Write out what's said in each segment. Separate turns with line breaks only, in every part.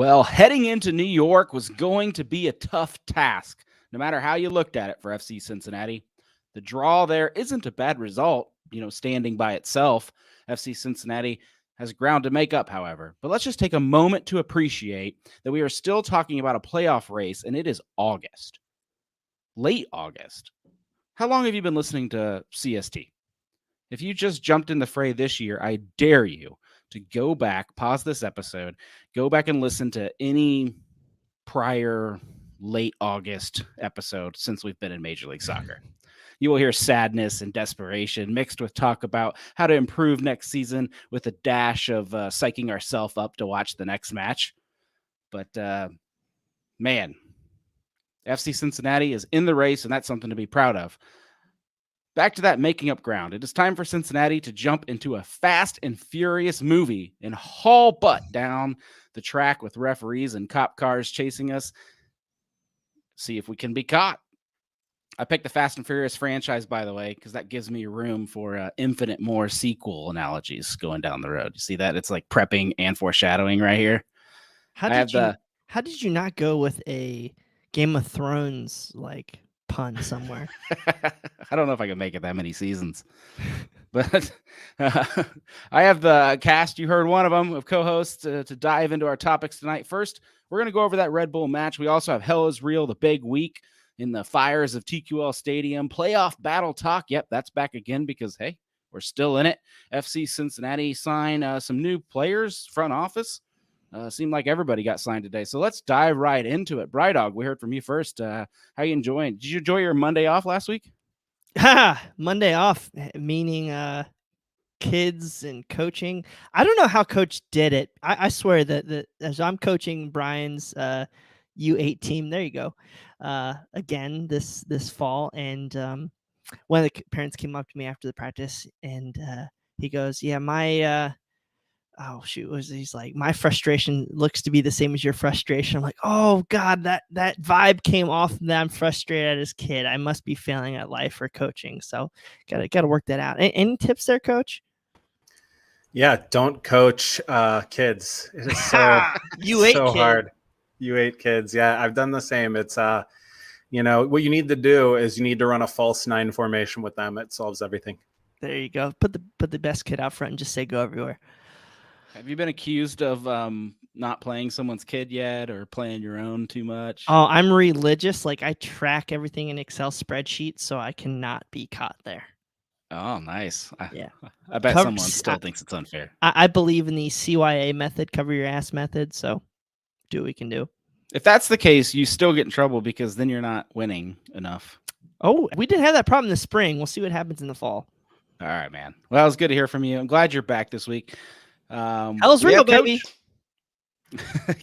Well, heading into New York was going to be a tough task, no matter how you looked at it for FC Cincinnati. The draw there isn't a bad result, standing by itself. FC Cincinnati has ground to make up, however. But let's just take a moment to appreciate that we are still talking about a playoff race, and it is August. Late August. How long have you been listening to CST? If you just jumped in the fray this year, I dare you to go back, pause this episode, go back and listen to any prior late August episode since we've been in Major League Soccer. You will hear sadness and desperation mixed with talk about how to improve next season with a dash of psyching ourselves up to watch the next match. But, man, FC Cincinnati is in the race, and that's something to be proud of. Back to that making up ground. It is time for Cincinnati to jump into a fast and furious movie and haul butt down the track with referees and cop cars chasing us. See if we can be caught. I picked the Fast and Furious franchise, by the way, because that gives me room for infinite more sequel analogies going down the road. You see that? It's like prepping and foreshadowing right here.
How did you not go with a Game of Thrones pun somewhere?
I don't know if I can make it that many seasons, but I have the cast. You heard one of them of co-hosts to dive into our topics tonight. First, we're going to go over that Red Bull match. We also have Hell is Real, the big week in the fires of TQL Stadium. Playoff battle talk. Yep, that's back again because, hey, we're still in it. FC Cincinnati signed some new players, front office. Seemed like everybody got signed today. So let's dive right into it. Brydog, we heard from you first. How you enjoying? Did you enjoy your Monday off last week?
Monday off, meaning kids and coaching. I don't know how Coach did it. I swear that as I'm coaching Brian's U8 team, there you go, again this fall. And one of the parents came up to me after the practice, and he goes, yeah, my he's like, my frustration looks to be the same as your frustration. I'm like, oh God, that vibe came off that I'm frustrated as a kid. I must be failing at life or coaching. So gotta work that out. Any tips there, Coach?
Yeah, don't coach kids. It is so so hard. U8 kids. Yeah, I've done the same. It's what you need to do is you need to run a false 9 formation with them. It solves everything.
There you go. Put the best kid out front and just say go everywhere.
Have you been accused of not playing someone's kid yet or playing your own too much?
Oh, I'm religious. I track everything in Excel spreadsheets, so I cannot be caught there.
Oh, nice.
Yeah.
I bet someone still thinks it's unfair.
I believe in the CYA method, cover your ass method, so do what we can do.
If that's the case, you still get in trouble because then you're not winning enough.
Oh, we didn't have that problem in the spring. We'll see what happens in the fall.
All right, man. Well, it was good to hear from you. I'm glad you're back this week.
Hell's real, baby.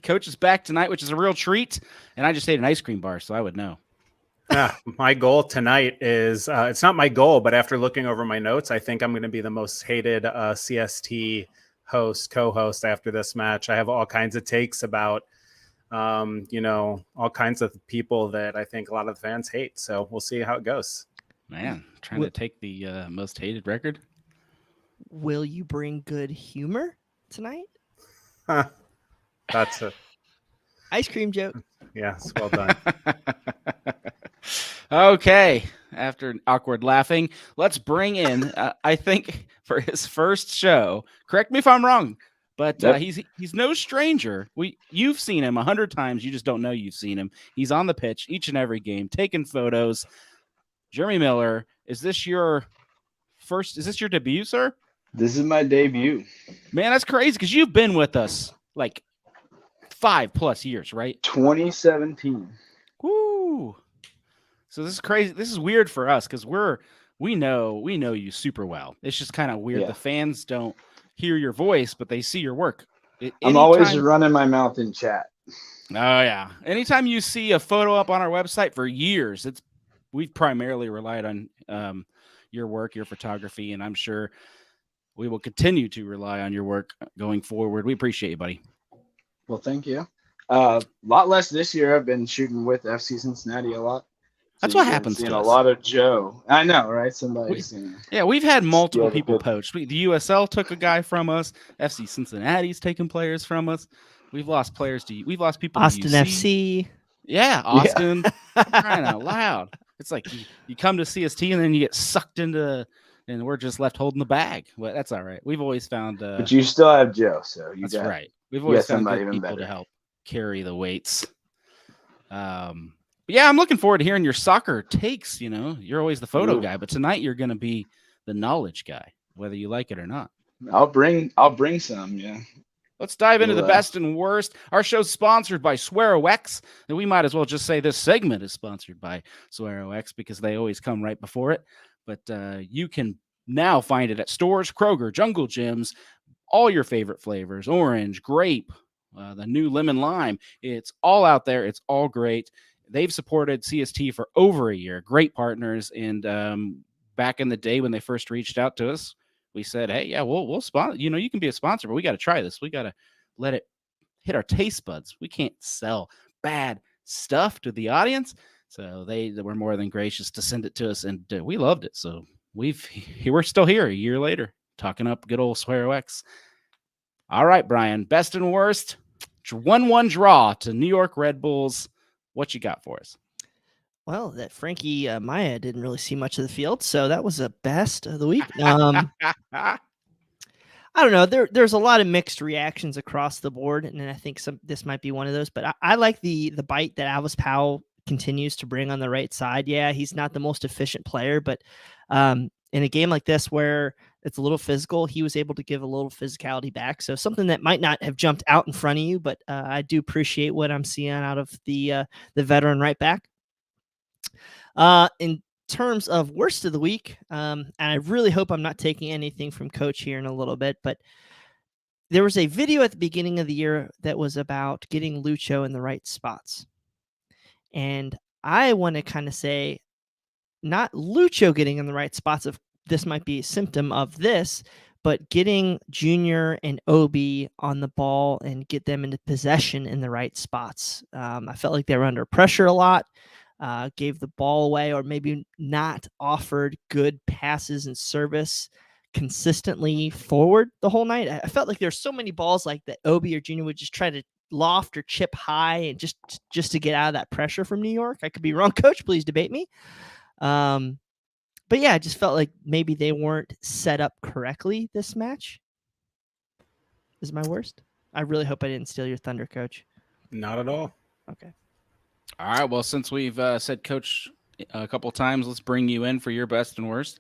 Coach is back tonight, which is a real treat. And I just ate an ice cream bar, so I would know.
My goal tonight is it's not my goal, but after looking over my notes, I think I'm going to be the most hated CST co-host after this match. I have all kinds of takes about, all kinds of people that I think a lot of the fans hate. So we'll see how it goes.
Man, trying to take the most hated record.
Will you bring good humor tonight?
That's a
ice cream joke.
Yes, well done.
Okay, after awkward laughing, let's bring in, I think, for his first show, correct me if I'm wrong, but yep. He's no stranger. You've seen him 100 times. You just don't know you've seen him. He's on the pitch each and every game, taking photos. Jeremy Miller, is this your debut, sir?
This is my debut.
Man, that's crazy because you've been with us 5+ years, right?
2017.
Woo! So this is crazy. This is weird for us because we know you super well. It's just kind of weird. Yeah. The fans don't hear your voice, but they see your work.
I'm always running my mouth in chat.
Oh yeah. Anytime you see a photo up on our website for years, we've primarily relied on your work, your photography, and I'm sure we will continue to rely on your work going forward. We appreciate you, buddy.
Well, thank you. A lot less this year. I've been shooting with FC Cincinnati a lot.
That's what happens to us.
A lot of Joe. I know, right?
We've had multiple people poach. The USL took a guy from us. FC Cincinnati's taken players from us. We've lost players to we've lost people
Austin
to UC.
FC.
Yeah, Austin. Crying out loud. It's like you come to CST and then you get sucked into, and we're just left holding the bag. Well, that's all right. We've always found.
But you still have Joe, so
that's right. We've always found
somebody
good
even
people
better
to help carry the weights. But yeah, I'm looking forward to hearing your soccer takes. You know, you're always the photo guy, but tonight you're going to be the knowledge guy, whether you like it or not.
I'll bring some. Yeah.
Let's dive into the best and worst. Our show's sponsored by SwearOX, and we might as well just say this segment is sponsored by SwearOX because they always come right before it. But you can now find it at stores, Kroger, Jungle Gyms, all your favorite flavors, orange, grape, the new lemon lime. It's all out there. It's all great. They've supported CST for over a year. Great partners. And back in the day when they first reached out to us, we said, hey, yeah, we'll sponsor. You know, you can be a sponsor, but we got to try this. We got to let it hit our taste buds. We can't sell bad stuff to the audience. So they were more than gracious to send it to us, and we loved it. So we're still here a year later, talking up good old SwearOX. All right, Brian, best and worst, 1-1 draw to New York Red Bulls. What you got for us?
Well, that Frankie Maya didn't really see much of the field, so that was a best of the week. I don't know. There's a lot of mixed reactions across the board, and I think this might be one of those. But I like the bite that Alvis Powell continues to bring on the right side. Yeah, he's not the most efficient player, but in a game like this where it's a little physical, he was able to give a little physicality back. So something that might not have jumped out in front of you, but I do appreciate what I'm seeing out of the veteran right back. In terms of worst of the week, and I really hope I'm not taking anything from Coach here in a little bit, but there was a video at the beginning of the year that was about getting Lucho in the right spots. And I want to kind of say, not Lucho getting in the right spots, of this might be a symptom of this, but getting Junior and Obi on the ball and get them into possession in the right spots. I felt like they were under pressure a lot. Gave the ball away, or maybe not offered good passes and service consistently forward the whole night. I felt like there's so many balls like that Obi or Junior would just try to loft or chip high and just to get out of that pressure from New York. I could be wrong, Coach. Please debate me. But yeah, I just felt like maybe they weren't set up correctly this match. Is my worst. I really hope I didn't steal your thunder, Coach.
Not at all.
Okay.
All right. Well, since we've said Coach a couple times, let's bring you in for your best and worst.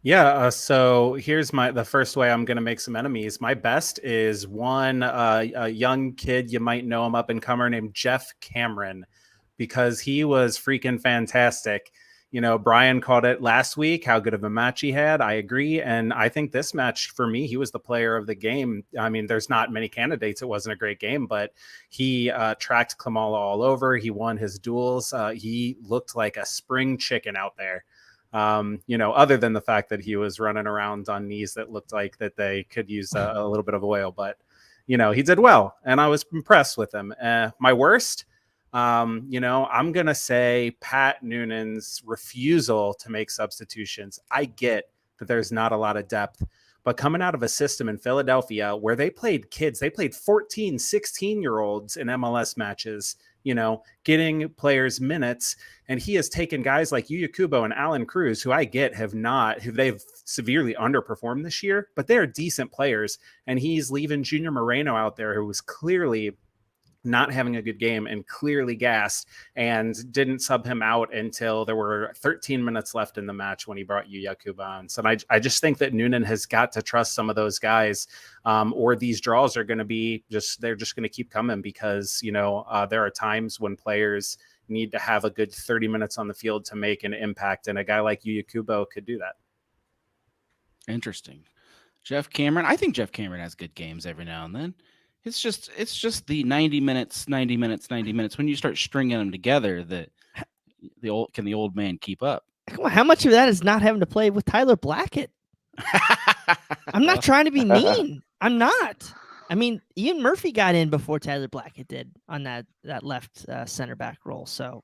Yeah. So here's the first way I'm going to make some enemies. My best is a young kid. You might know him, up and comer, named Jeff Cameron, because he was freaking fantastic. You know, Brian called it last week, how good of a match he had. I agree. And I think this match, for me, he was the player of the game. I mean, there's not many candidates. It wasn't a great game, but he tracked Klamala all over. He won his duels. He looked like a spring chicken out there. You know, other than the fact that he was running around on knees that looked like that they could use a little bit of oil. But, you know, he did well, and I was impressed with him. My worst, you know, I'm going to say Pat Noonan's refusal to make substitutions. I get that there's not a lot of depth, but coming out of a system in Philadelphia where they played kids, they played 14, 16-year-olds in MLS matches, you know, getting players minutes. And he has taken guys like Yuya Kubo and Alan Cruz, who I get they've severely underperformed this year, but they're decent players. And he's leaving Junior Moreno out there, who was clearly not having a good game and clearly gassed, and didn't sub him out until there were 13 minutes left in the match when he brought Yuya Kubo on. So I just think that Noonan has got to trust some of those guys, or these draws are going to be they're just going to keep coming, because, you know, there are times when players need to have a good 30 minutes on the field to make an impact. And a guy like Yuya Kubo could do that.
Interesting. Jeff Cameron. I think Jeff Cameron has good games every now and then. It's just the 90 minutes. When you start stringing them together, that the old man keep up?
Come on, how much of that is not having to play with Tyler Blackett? I'm not trying to be mean. I'm not. I mean, Ian Murphy got in before Tyler Blackett did on that left center back role. So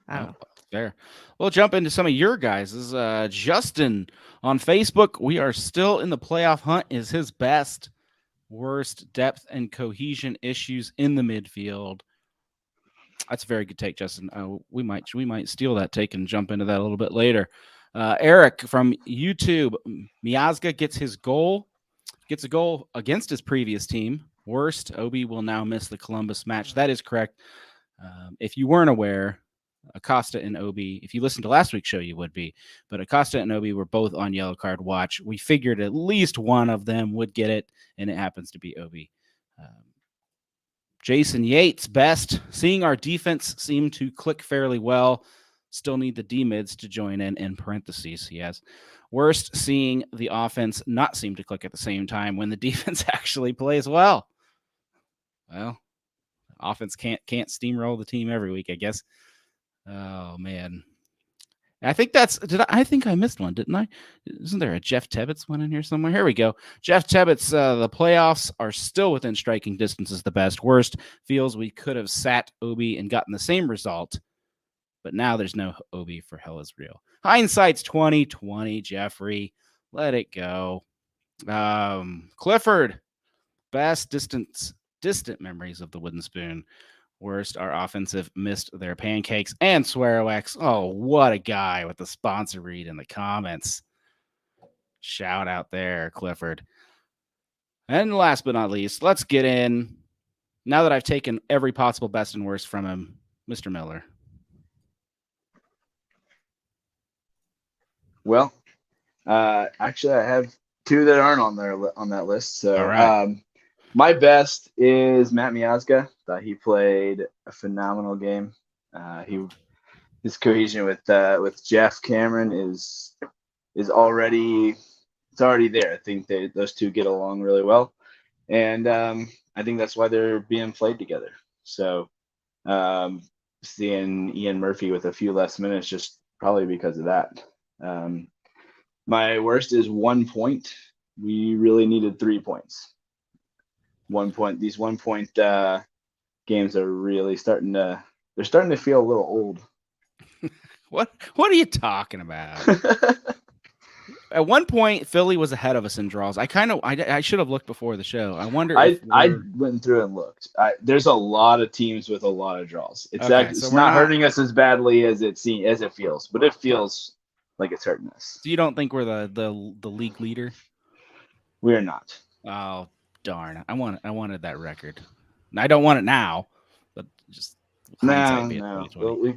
I don't know.
Fair. We'll jump into some of your guys. This is Justin on Facebook. We are still in the playoff hunt. Is his best. Worst depth and cohesion issues in the midfield. That's a very good take, Justin. We might steal that take and jump into that a little bit later. Eric from YouTube, Miazga gets a goal against his previous team. Worst, Obi will now miss the Columbus match. That is correct. If you weren't aware, Acosta and Obi, if you listened to last week's show, you would be. But Acosta and Obi were both on yellow card watch. We figured at least one of them would get it, and it happens to be Obi. Jason Yates, best. Seeing our defense seem to click fairly well. Still need the D-mids to join in parentheses, he has. Worst, seeing the offense not seem to click at the same time when the defense actually plays well. Well, offense can't steamroll the team every week, I guess. Oh, man. I think I think I missed one, didn't I? Isn't there a Jeff Tebbets one in here somewhere? Here we go. Jeff Tebbets, the playoffs are still within striking distance is the best. Worst, feels we could have sat Obi and gotten the same result, but now there's no Obi for hell is real. Hindsight's 2020, Jeffrey. Let it go. Clifford, best distant memories of the wooden spoon. Worst, our offensive missed their pancakes and Swearox. Oh, what a guy with the sponsor read in the comments. Shout out there, Clifford. And last but not least, let's get in. Now that I've taken every possible best and worst from him, Mr. Miller.
Well, actually, I have two that aren't on that list. So,
all right.
My best is Matt Miazga. Thought he played a phenomenal game. His cohesion with Jeff Cameron is already there. I think those two get along really well, and I think that's why they're being played together. So seeing Ian Murphy with a few less minutes just probably because of that. My worst is 1 point. We really needed 3 points. 1 point. These 1 point games are really starting to feel a little old.
What are you talking about? At one point, Philly was ahead of us in draws. I should have looked before the show. I wonder.
I went through and looked. There's a lot of teams with a lot of draws. It's not hurting us as badly as it feels, but it feels like it's hurting us.
So you don't think we're the league leader?
We're not.
Oh darn! I wanted that record. I don't want it now, but just
no.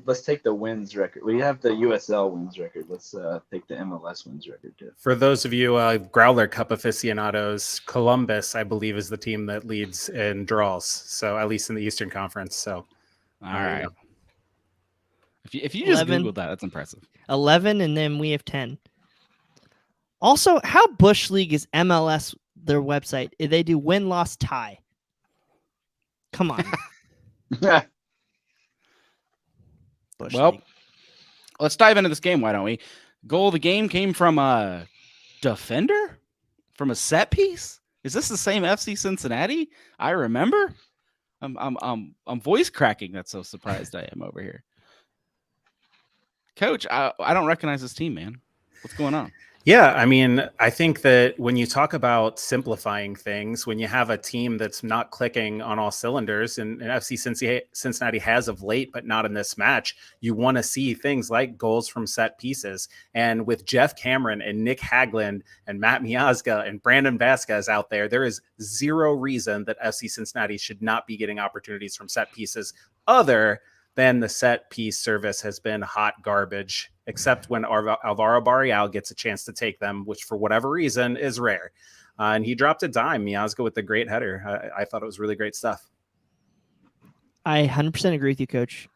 Let's take the wins record. We have the USL wins record. Let's take the MLS wins record too.
For those of you Growler Cup aficionados, Columbus, I believe, is the team that leads in draws. So at least in the Eastern Conference. So
all right. If you just
11,
Googled that, that's impressive.
11, and then we have 10. Also, how Bush League is MLS their website? They do win-loss tie. Come on. Bush League.
Let's dive into this game, why don't we? Goal of the game came from a defender? From a set piece? Is this the same FC Cincinnati I remember? I'm voice cracking. That's so surprised I am over here. Coach, I don't recognize this team, man. What's going on?
Yeah, I mean, I think that when you talk about simplifying things, when you have a team that's not clicking on all cylinders, and FC Cincinnati has of late, but not in this match, you want to see things like goals from set pieces. And with Jeff Cameron and Nick Hagland and Matt Miazga and Brandon Vasquez out there is zero reason that FC Cincinnati should not be getting opportunities from set pieces other than the set piece service has been hot garbage, except when Alvaro Barreal gets a chance to take them, which for whatever reason is rare. And he dropped a dime, Miazga, with the great header. I thought it was really great stuff.
I 100% agree with you, Coach.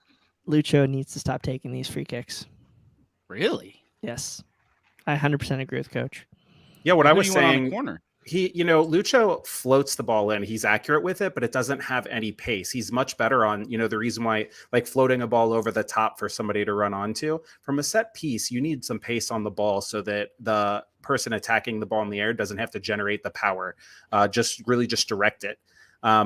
Lucho needs to stop taking these free kicks.
Really?
Yes. I 100% agree with Coach.
Yeah, what I was saying,
on the corner?
Lucho floats the ball in. He's accurate with it, but it doesn't have any pace. He's much better on, the reason why, like floating a ball over the top for somebody to run onto. From a set piece, you need some pace on the ball so that the person attacking the ball in the air doesn't have to generate the power. Just direct it.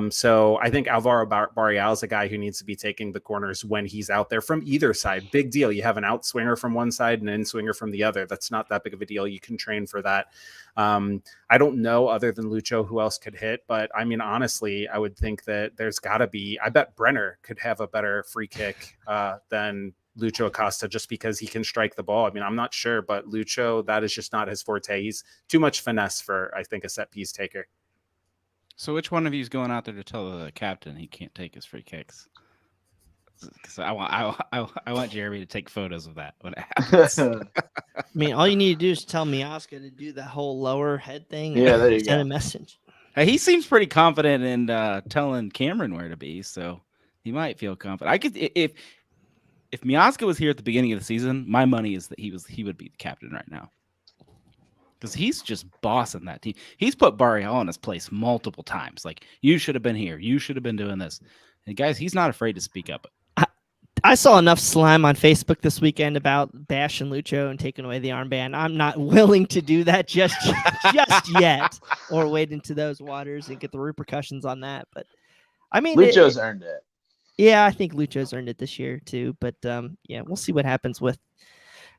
So I think Alvaro Barreal is a guy who needs to be taking the corners when he's out there from either side. Big deal. You have an out swinger from one side and an in swinger from the other. That's not that big of a deal. You can train for that. I don't know, other than Lucho, who else could hit, but I mean, honestly, I would think that there's got to be, I bet Brenner could have a better free kick than Lucho Acosta, just because he can strike the ball. I mean, I'm not sure, but Lucho, that is just not his forte. He's too much finesse for, I think, a set piece taker.
So which one of you is going out there to tell the captain he can't take his free kicks? Because I want Jeremy to take photos of that when it happens.
I mean, all you need to do is tell Miazga to do the whole lower head thing.
Yeah, there you
send
go.
a message.
Hey, he seems pretty confident in telling Cameron where to be, so he might feel confident. I could if Miazga was here at the beginning of the season, my money is that he would be the captain right now. Because he's just bossing that team. He's put Barreal in his place multiple times. Like, you should have been here. You should have been doing this. And guys, he's not afraid to speak up.
I saw enough slime on Facebook this weekend about bashing Lucho and taking away the armband. I'm not willing to do that just yet, or wade into those waters and get the repercussions on that. But I mean,
Lucho's earned it.
Yeah, I think Lucho's earned it this year too. But yeah, we'll see what happens with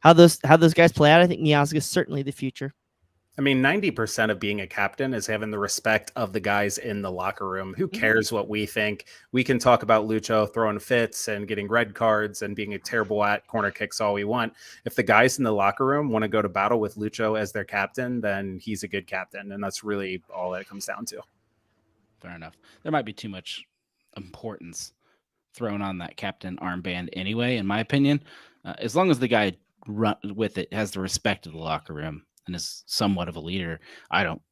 how those guys play out. I think Miazga is certainly the future.
I mean, 90% of being a captain is having the respect of the guys in the locker room. Who cares what we think? We can talk about Lucho throwing fits and getting red cards and being terrible at corner kicks all we want. If the guys in the locker room want to go to battle with Lucho as their captain, then he's a good captain. And that's really all that it comes down to.
Fair enough. There might be too much importance thrown on that captain armband anyway, in my opinion. As long as the guy run with it has the respect of the locker room and is somewhat of a leader, I don't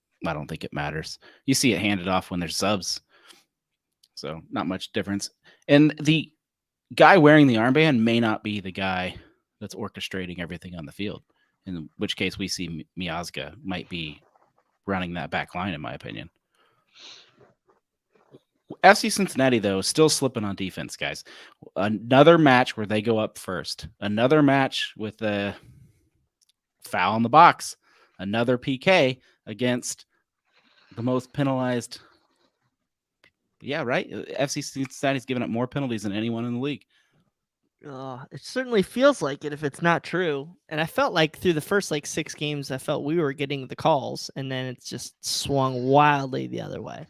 think it matters. You see it handed off when there's subs, so not much difference. And the guy wearing the armband may not be the guy that's orchestrating everything on the field, in which case we see Miazga might be running that back line, in my opinion. FC Cincinnati, though, still slipping on defense, guys. Another match where they go up first. Another match with a foul in the box. Another PK against the most penalized. Yeah, right? FC Cincinnati's given up more penalties than anyone in the league.
It certainly feels like it if it's not true. And I felt like through the first 6 games, I felt we were getting the calls, and then it's just swung wildly the other way.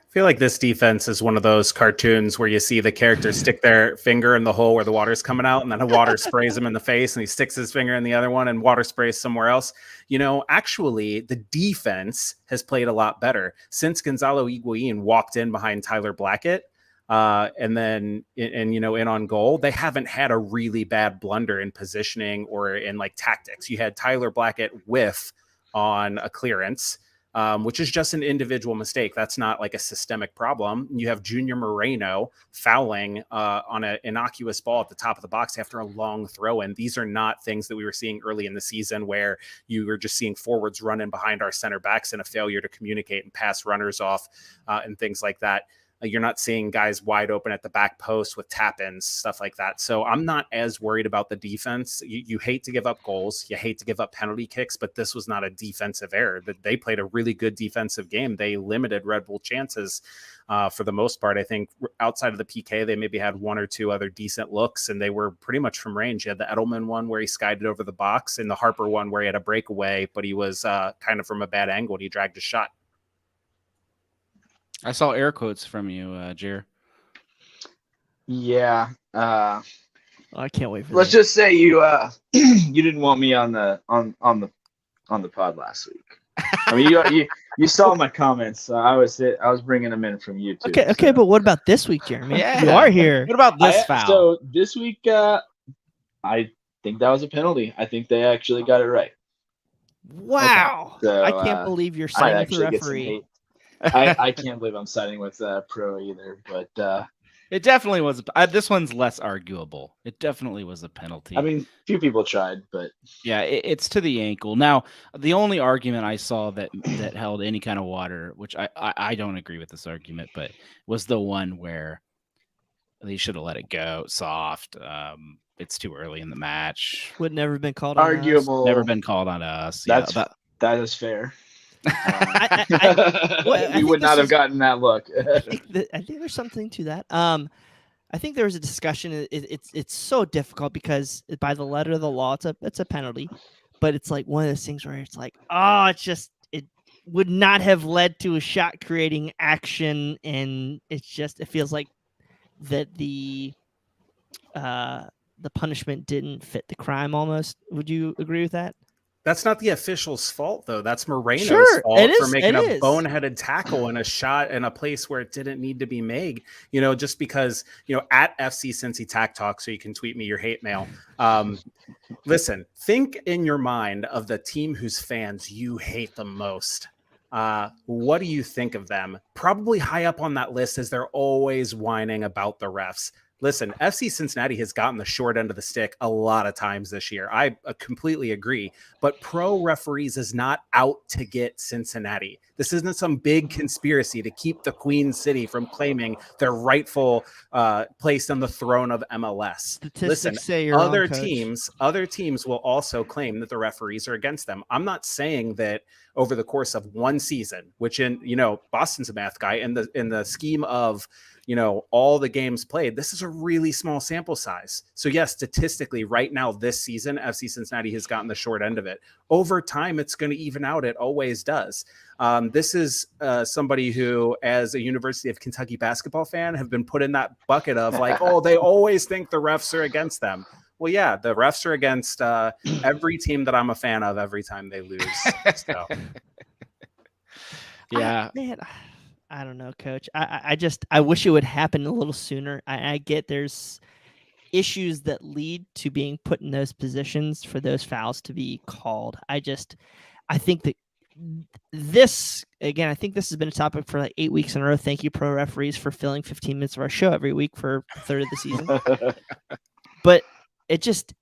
I feel like this defense is one of those cartoons where you see the characters stick their finger in the hole where the water's coming out, and then the water sprays him in the face, and he sticks his finger in the other one and water sprays somewhere else. You know, actually, the defense has played a lot better since Gonzalo Higuain walked in behind Tyler Blackett. And then, in on goal, they haven't had a really bad blunder in positioning or in tactics. You had Tyler Blackett whiff on a clearance, which is just an individual mistake. That's not a systemic problem. You have Junior Moreno fouling on an innocuous ball at the top of the box after a long throw in. These are not things that we were seeing early in the season where you were just seeing forwards running behind our center backs and a failure to communicate and pass runners off and things like that. You're not seeing guys wide open at the back post with tap-ins, stuff like that. So I'm not as worried about the defense. You hate to give up goals. You hate to give up penalty kicks, but this was not a defensive error. They played a really good defensive game. They limited Red Bull chances for the most part. I think outside of the PK, they maybe had 1 or 2 other decent looks, and they were pretty much from range. You had the Edelman one where he skied it over the box, and the Harper one where he had a breakaway, but he was kind of from a bad angle and he dragged a shot.
I saw air quotes from you, Jer.
Yeah.
I can't wait for
Let's just say you you didn't want me on the pod last week. I mean, you saw my comments. So I was bringing them in from YouTube.
Okay, but what about this week, Jeremy?
Yeah.
You are here.
What about this foul?
So this week, I think that was a penalty. I think they actually got it right.
Wow.
Okay. So,
I can't believe you're siding with the referee.
I can't believe I'm siding with Pro either, but
it definitely was. This one's less arguable. It definitely was a penalty.
I mean, few people tried, but
yeah, it's to the ankle. Now, the only argument I saw that held any kind of water, which I don't agree with this argument, but was the one where they should have let it go soft. It's too early in the match.
Would never been called
arguable.
on us.
Never been called on us.
That is fair. We would not have gotten that look.
I think there's something to that. I think there was a discussion. It's so difficult because by the letter of the law, it's a penalty, but it's like one of those things where it's like, it would not have led to a shot creating action, and it feels like that the punishment didn't fit the crime almost. Would you agree with that?
That's not the official's fault, though. That's Moreno's fault for making a boneheaded tackle and a shot in a place where it didn't need to be made. Just because, at FC Cincy Tack Talk, so you can tweet me your hate mail. Listen, think in your mind of the team whose fans you hate the most. What do you think of them? Probably high up on that list as they're always whining about the refs. Listen, FC Cincinnati has gotten the short end of the stick a lot of times this year. I completely agree. But pro referees is not out to get Cincinnati. This isn't some big conspiracy to keep the Queen City from claiming their rightful place on the throne of MLS. Listen, other teams will also claim that the referees are against them. I'm not saying that over the course of one season, which Boston's a math guy, in the scheme of all the games played, this is a really small sample size. So yes, statistically right now this season, FC Cincinnati has gotten the short end of it. Over time, it's going to even out. It always does. This is somebody who, as a University of Kentucky basketball fan, have been put in that bucket of like, oh, they always think the refs are against them. Well, yeah, the refs are against every team that I'm a fan of every time they lose. So.
Yeah.
I don't know, Coach. I wish it would happen a little sooner. I get there's issues that lead to being put in those positions for those fouls to be called. I think that this has been a topic for like 8 weeks in a row. Thank you, pro referees, for filling 15 minutes of our show every week for a third of the season. But I just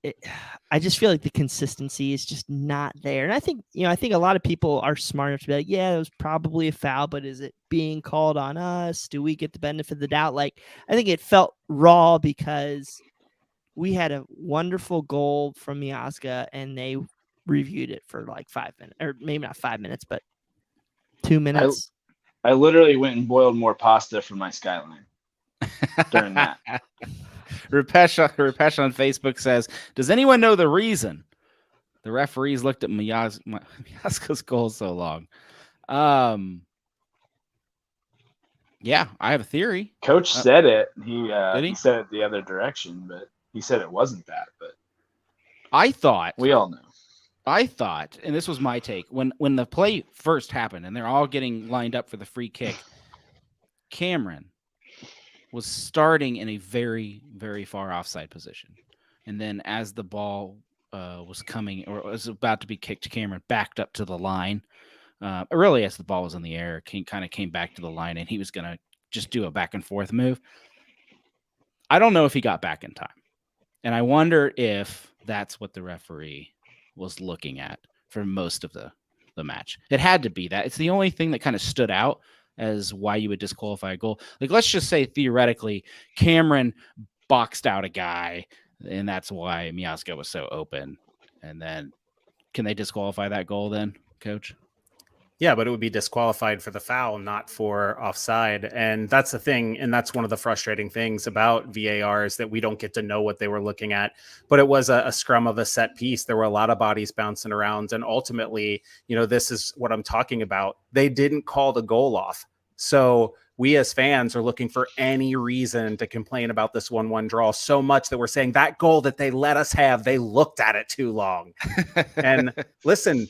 feel like the consistency is just not there. And I think a lot of people are smart enough to be like, yeah, it was probably a foul, but is it being called on us? Do we get the benefit of the doubt? Like, I think it felt raw because we had a wonderful goal from Miazga and they reviewed it for like 5 minutes, or maybe not 5 minutes, but 2 minutes.
I literally went and boiled more pasta for my Skyline during that.
Rupesh on Facebook says, does anyone know the reason the referees looked at Miazga's goal so long? Yeah, I have a theory.
Coach said it. He said it the other direction, but he said it wasn't that. But
I thought
we all know.
I thought, and this was my take, when the play first happened and they're all getting lined up for the free kick, Cameron was starting in a very, very far offside position. And then as the ball was coming or was about to be kicked, Cameron backed up to the line. Really, as the ball was in the air, kind of came back to the line, and he was going to just do a back and forth move. I don't know if he got back in time. And I wonder if that's what the referee was looking at for most of the match. It had to be that. It's the only thing that kind of stood out as why you would disqualify a goal. Like, let's just say theoretically, Cameron boxed out a guy, and that's why Miazga was so open. And then can they disqualify that goal then, Coach?
Yeah, but it would be disqualified for the foul, not for offside. And that's the thing. And that's one of the frustrating things about VAR is that we don't get to know what they were looking at. But it was a scrum of a set piece. There were a lot of bodies bouncing around. And ultimately, this is what I'm talking about. They didn't call the goal off. So we as fans are looking for any reason to complain about this 1-1 draw so much that we're saying that goal that they let us have, they looked at it too long. And listen,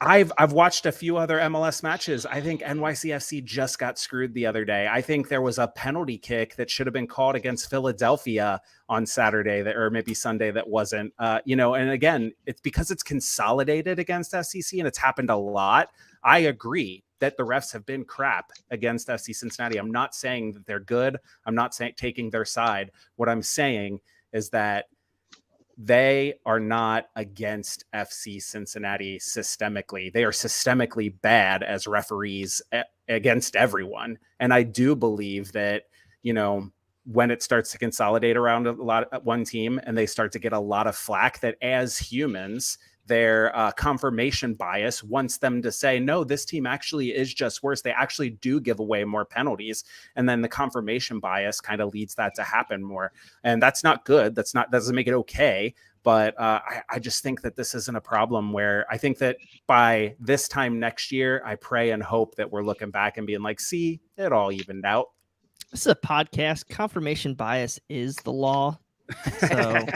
I've watched a few other MLS matches. I think NYCFC just got screwed the other day. I think there was a penalty kick that should have been called against Philadelphia on Saturday or maybe Sunday that wasn't. And again, it's because it's consolidated against SCC and it's happened a lot. I agree that the refs have been crap against FC Cincinnati. I'm not saying that they're good. I'm not taking their side. What I'm saying is that they are not against FC Cincinnati systemically. They are systemically bad as referees against everyone. And I do believe that, when it starts to consolidate around one team and they start to get a lot of flack, that as humans, their confirmation bias wants them to say, no, this team actually is just worse. They actually do give away more penalties. And then the confirmation bias kind of leads that to happen more. And that's not good. That doesn't make it okay. But I just think that this isn't a problem where I think that by this time next year, I pray and hope that we're looking back and being like, see, it all evened out.
This is a podcast. Confirmation bias is the law. So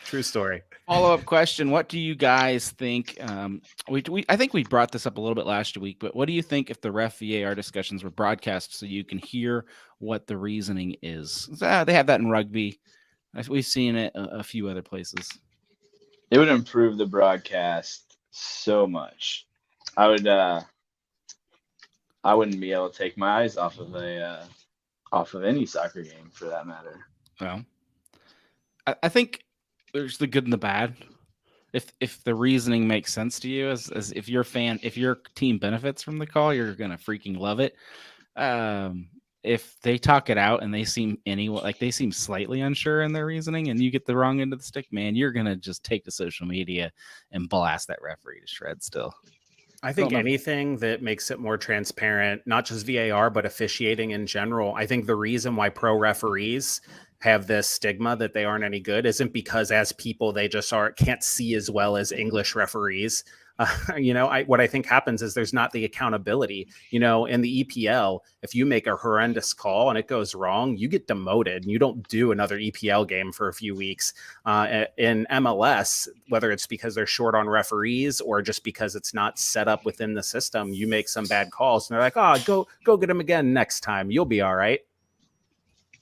true story.
Follow-up question: what do you guys think? I think we brought this up a little bit last week, but what do you think if the ref VAR discussions were broadcast so you can hear what the reasoning is? They have that in rugby. We've seen it a few other places.
It would improve the broadcast so much. I wouldn't be able to take my eyes off of any soccer game for that matter.
Well, I think there's the good and the bad. If the reasoning makes sense to you, as if you're a fan, if your team benefits from the call, you're gonna freaking love it. If they talk it out and they seem slightly unsure in their reasoning, and you get the wrong end of the stick, man, you're gonna just take to social media and blast that referee to shreds. Still,
I think anything that makes it more transparent, not just VAR, but officiating in general. I think the reason why pro referees have this stigma that they aren't any good isn't because as people, they just can't see as well as English referees. What I think happens is there's not the accountability. In the EPL, if you make a horrendous call and it goes wrong, you get demoted and you don't do another EPL game for a few weeks. In MLS, whether it's because they're short on referees or just because it's not set up within the system, you make some bad calls and they're like, oh, go get them again next time. You'll be all right.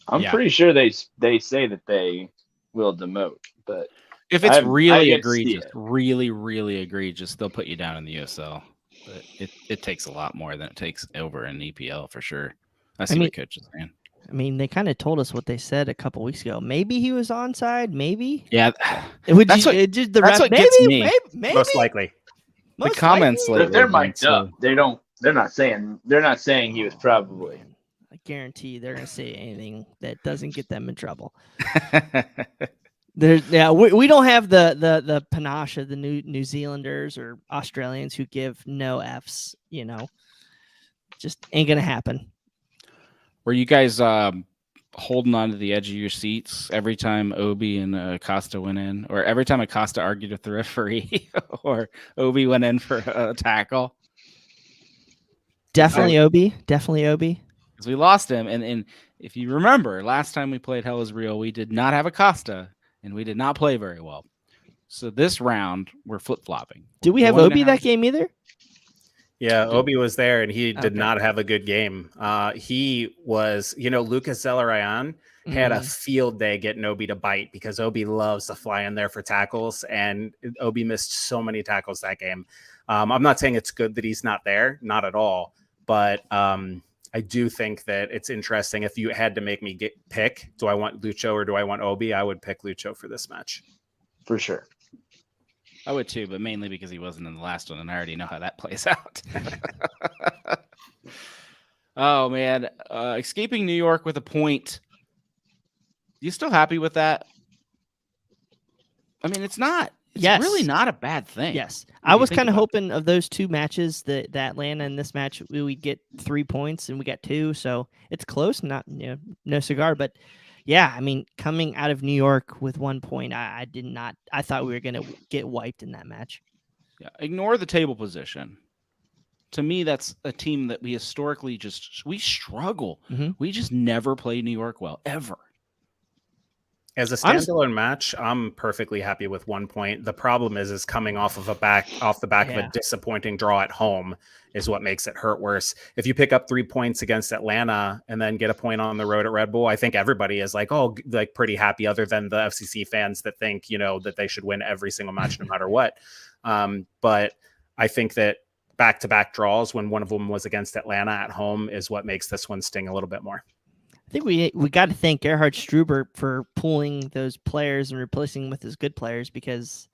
I'm pretty sure they say that they will demote, but
if it's really egregious, really egregious, they'll put you down in the USL. But it takes a lot more than it takes over in EPL for sure. I see what coach is saying.
I mean, they kind of told us what they said a couple weeks ago. Maybe he was onside. Maybe.
Yeah.
That's what gets me. Maybe.
Most likely.
The comments
like they're mic'd up. They're not saying he was probably.
I guarantee they're gonna say anything that doesn't get them in trouble. We don't have the panache of the New Zealanders or Australians who give no Fs. Just ain't gonna happen.
Were you guys holding on to the edge of your seats every time Obi and Acosta went in, or every time Acosta argued with the referee, or Obi went in for a tackle?
Definitely Obi.
Because we lost him, and if you remember, last time we played Hell is Real, we did not have Acosta, and we did not play very well. So this round, we're flip-flopping.
Did we have Obi that game either?
Yeah, Obi was there, and he did not have a good game. He was, Lucas Zelarayan had a field day getting Obi to bite because Obi loves to fly in there for tackles, and Obi missed so many tackles that game. I'm not saying it's good that he's not there, not at all, but I do think that it's interesting. If you had to make me pick, do I want Lucho or do I want Obi? I would pick Lucho for this match.
For sure.
I would too, but mainly because he wasn't in the last one, and I already know how that plays out. Oh, man. Escaping New York with a point. You still happy with that? I mean, it's not. It's really not a bad thing.
Yes. I was kind of hoping of those two matches, the Atlanta and this match, we'd get 3 points, and we got 2. So it's close, not no cigar. But, yeah, I mean, coming out of New York with 1 point, I thought we were going to get wiped in that match.
Yeah. Ignore the table position. To me, that's a team that we historically we struggle. Mm-hmm. We just never play New York well, ever.
As a standalone match, I'm perfectly happy with 1 point. The problem is coming off the back of a disappointing draw at home is what makes it hurt worse. If you pick up 3 points against Atlanta and then get a point on the road at Red Bull, I think everybody is pretty happy, other than the FCC fans that think, that they should win every single match no matter what. But I think that back-to-back draws, when one of them was against Atlanta at home, is what makes this one sting a little bit more.
I think we got to thank Gerhard Struber for pulling those players and replacing them with his good players, because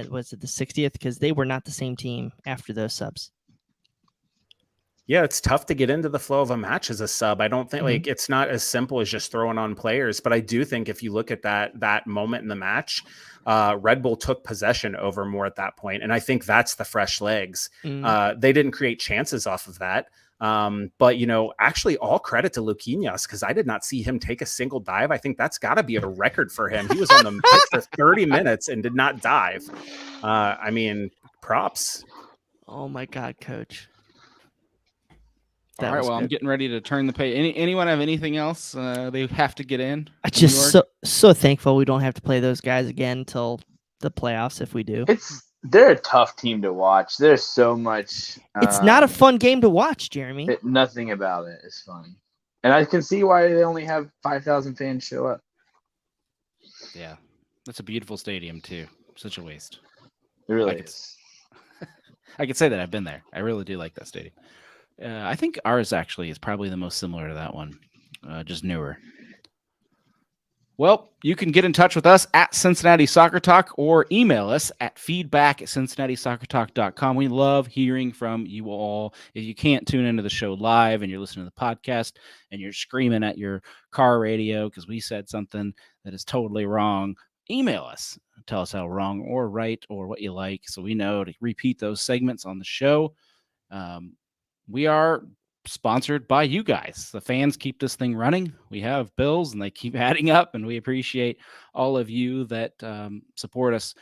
was it the 60th? Because they were not the same team after those subs.
Yeah, it's tough to get into the flow of a match as a sub. I don't think like it's not as simple as just throwing on players, but I do think if you look at that moment in the match, Red Bull took possession over more at that point, and I think that's the fresh legs. They didn't create chances off of that. But actually all credit to Luquinhas, because I did not see him take a single dive. I think that's got to be a record for him. He was on the pitch for 30 minutes and did not dive. I mean, props.
Oh my God, coach.
All right, well, good. I'm getting ready to turn the page. Anyone have anything else they have to get in?
I'm just so thankful we don't have to play those guys again until the playoffs if we do.
They're a tough team to watch. There's so much.
It's not a fun game to watch, Jeremy.
Nothing about it is fun. And I can see why they only have 5,000 fans show up.
Yeah. That's a beautiful stadium, too. Such a waste.
It really is.
I could say that I've been there. I really do like that stadium. I think ours actually is probably the most similar to that one, just newer. Well, you can get in touch with us at Cincinnati Soccer Talk or email us at feedback@cincinnati-soccertalk.com. We love hearing from you all. If you can't tune into the show live and you're listening to the podcast and you're screaming at your car radio because we said something that is totally wrong, email us. Tell us how wrong or right or what you like so we know to repeat those segments on the show. We are sponsored by you guys. The fans keep this thing running. We have bills and they keep adding up, and we appreciate all of you that support us.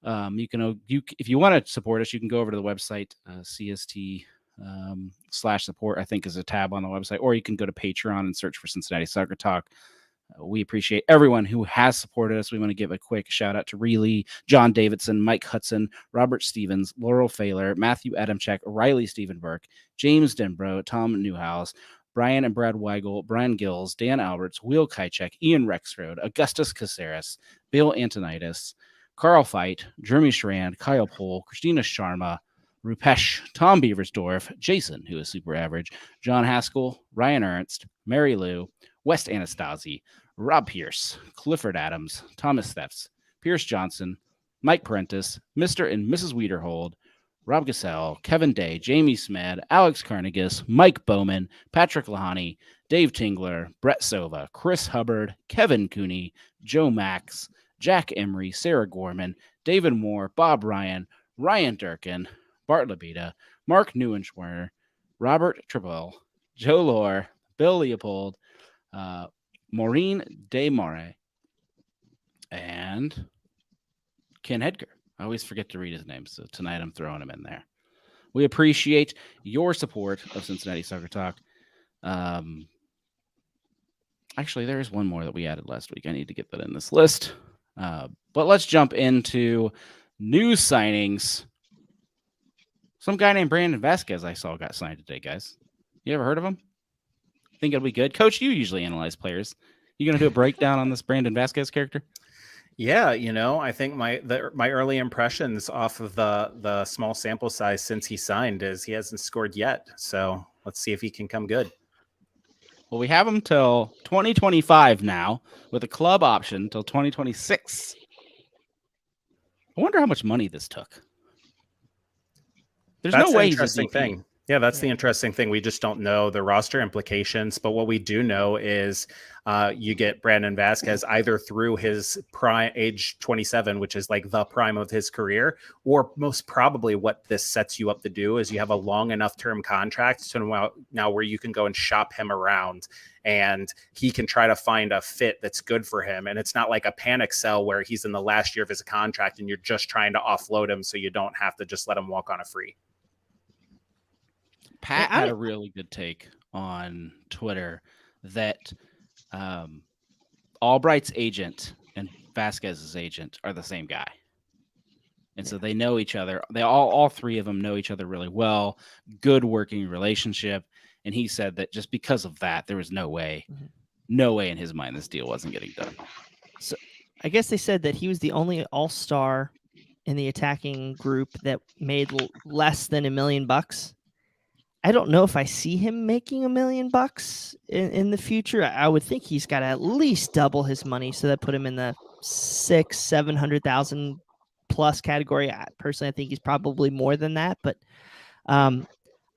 If you want to support us, you can go over to the website, CST/support, I think is a tab on the website, or you can go to Patreon and search for Cincinnati Soccer Talk. We appreciate everyone who has supported us. We want to give a quick shout out to Reilly, John Davidson, Mike Hudson, Robert Stevens, Laurel Failer, Matthew Adamchek, Riley Stephen Burke, James Denbrough, Tom Newhouse, Brian and Brad Weigel, Brian Gills, Dan Alberts, Will Kychek, Ian Rexroad, Augustus Caceres, Bill Antonitis, Carl Fight, Jeremy Schran, Kyle Pohl, Christina Sharma, Rupesh, Tom Beaversdorf, Jason, who is super average, John Haskell, Ryan Ernst, Mary Lou, West Anastasi, Rob Pierce, Clifford Adams, Thomas Thefts, Pierce Johnson, Mike Prentice, Mr. and Mrs. Wiederhold, Rob Gassell, Kevin Day, Jamie Smed, Alex Carnegus, Mike Bowman, Patrick Lahani, Dave Tingler, Brett Sova, Chris Hubbard, Kevin Cooney, Joe Max, Jack Emery, Sarah Gorman, David Moore, Bob Ryan, Ryan Durkin, Bart Labita, Mark Neuenschwerner, Robert Tribble, Joe Lohr, Bill Leopold, Maureen Desmarais, and Ken Hedger. I always forget to read his name, so tonight I'm throwing him in there. We appreciate your support of Cincinnati Soccer Talk. Actually, there is one more that we added last week. I need to get that in this list. But let's jump into new signings. Some guy named Brandon Vasquez I saw got signed today, guys. You ever heard of him? Think it'll be good? Coach, you usually analyze players. You going to do a breakdown on this Brandon Vasquez character?
Yeah, I think my early impressions off of the small sample size since he signed is he hasn't scored yet. So let's see if he can come good.
Well, we have him till 2025 now with a club option till 2026. I wonder how much money this took. There's no way he's a
interesting thing. Yeah, that's the interesting thing. We just don't know the roster implications, but what we do know is you get Brandon Vasquez either through his prime age 27, which is like the prime of his career, or most probably what this sets you up to do is you have a long enough term contract to now where you can go and shop him around and he can try to find a fit that's good for him. And it's not like a panic sell where he's in the last year of his contract and you're just trying to offload him so you don't have to just let him walk on a free.
Pat had a really good take on Twitter that Albright's agent and Vasquez's agent are the same guy. And so they know each other. They all three of them know each other really well, good working relationship. And he said that just because of that, there was no way in his mind this deal wasn't getting done.
So I guess they said that he was the only all-star in the attacking group that made less than $1 million. I don't know if I see him making $1 million in the future. I would think he's got to at least double his money, so that put him in the 600,000-700,000 plus category. Personally, I think he's probably more than that. But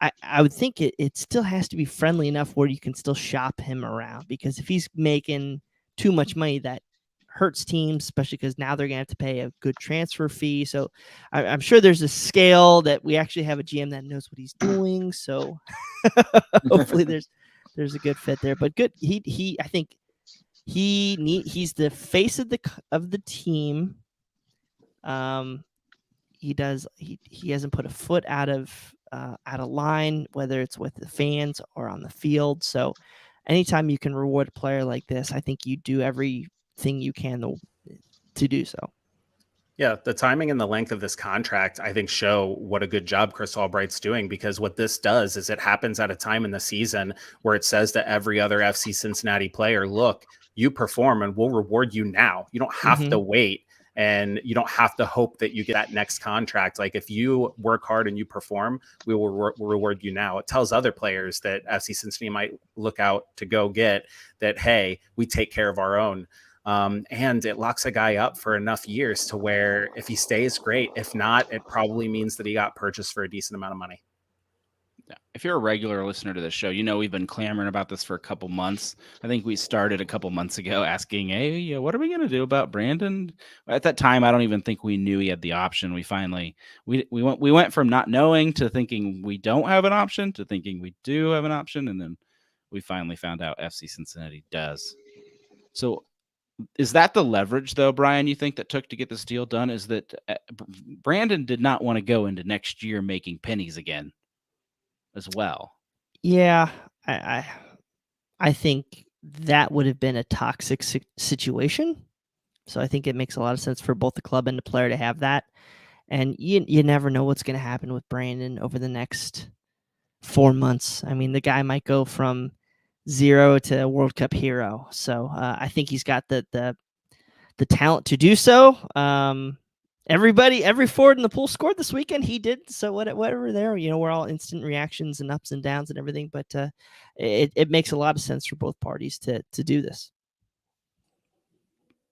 I would think it still has to be friendly enough where you can still shop him around, because if he's making too much money, that hurts teams, especially because now they're gonna have to pay a good transfer fee. So I'm sure there's a scale that we actually have a GM that knows what he's doing. So hopefully there's a good fit there. But good, I think he's the face of the team. He hasn't put a foot out of line, whether it's with the fans or on the field. So anytime you can reward a player like this, I think you do everything you can to do so.
Yeah, the timing and the length of this contract, I think, show what a good job Chris Albright's doing, because what this does is it happens at a time in the season where it says to every other FC Cincinnati player, look, you perform and we'll reward you now. You don't have to wait, and you don't have to hope that you get that next contract. Like, if you work hard and you perform, we will reward you now. It tells other players that FC Cincinnati might look out to go get that, hey, we take care of our own. And it locks a guy up for enough years to where if he stays, great. If not, it probably means that he got purchased for a decent amount of money.
Yeah. If you're a regular listener to this show, you know we've been clamoring about this for a couple months. I think we started a couple months ago asking, hey, what are we going to do about Brandon? At that time, I don't even think we knew he had the option. We finally we went from not knowing to thinking we don't have an option to thinking we do have an option, and then we finally found out FC Cincinnati does. So is that the leverage, though, Brian, you think that took to get this deal done? Is that Brandon did not want to go into next year making pennies again as well?
Yeah, I think that would have been a toxic situation. So I think it makes a lot of sense for both the club and the player to have that. And you never know what's going to happen with Brandon over the next 4 months. I mean, the guy might go from 0 to a World Cup hero. So I think he's got the talent to do so. Every forward in the pool scored this weekend. He did. So whatever there, we're all instant reactions and ups and downs and everything. But it makes a lot of sense for both parties to do this.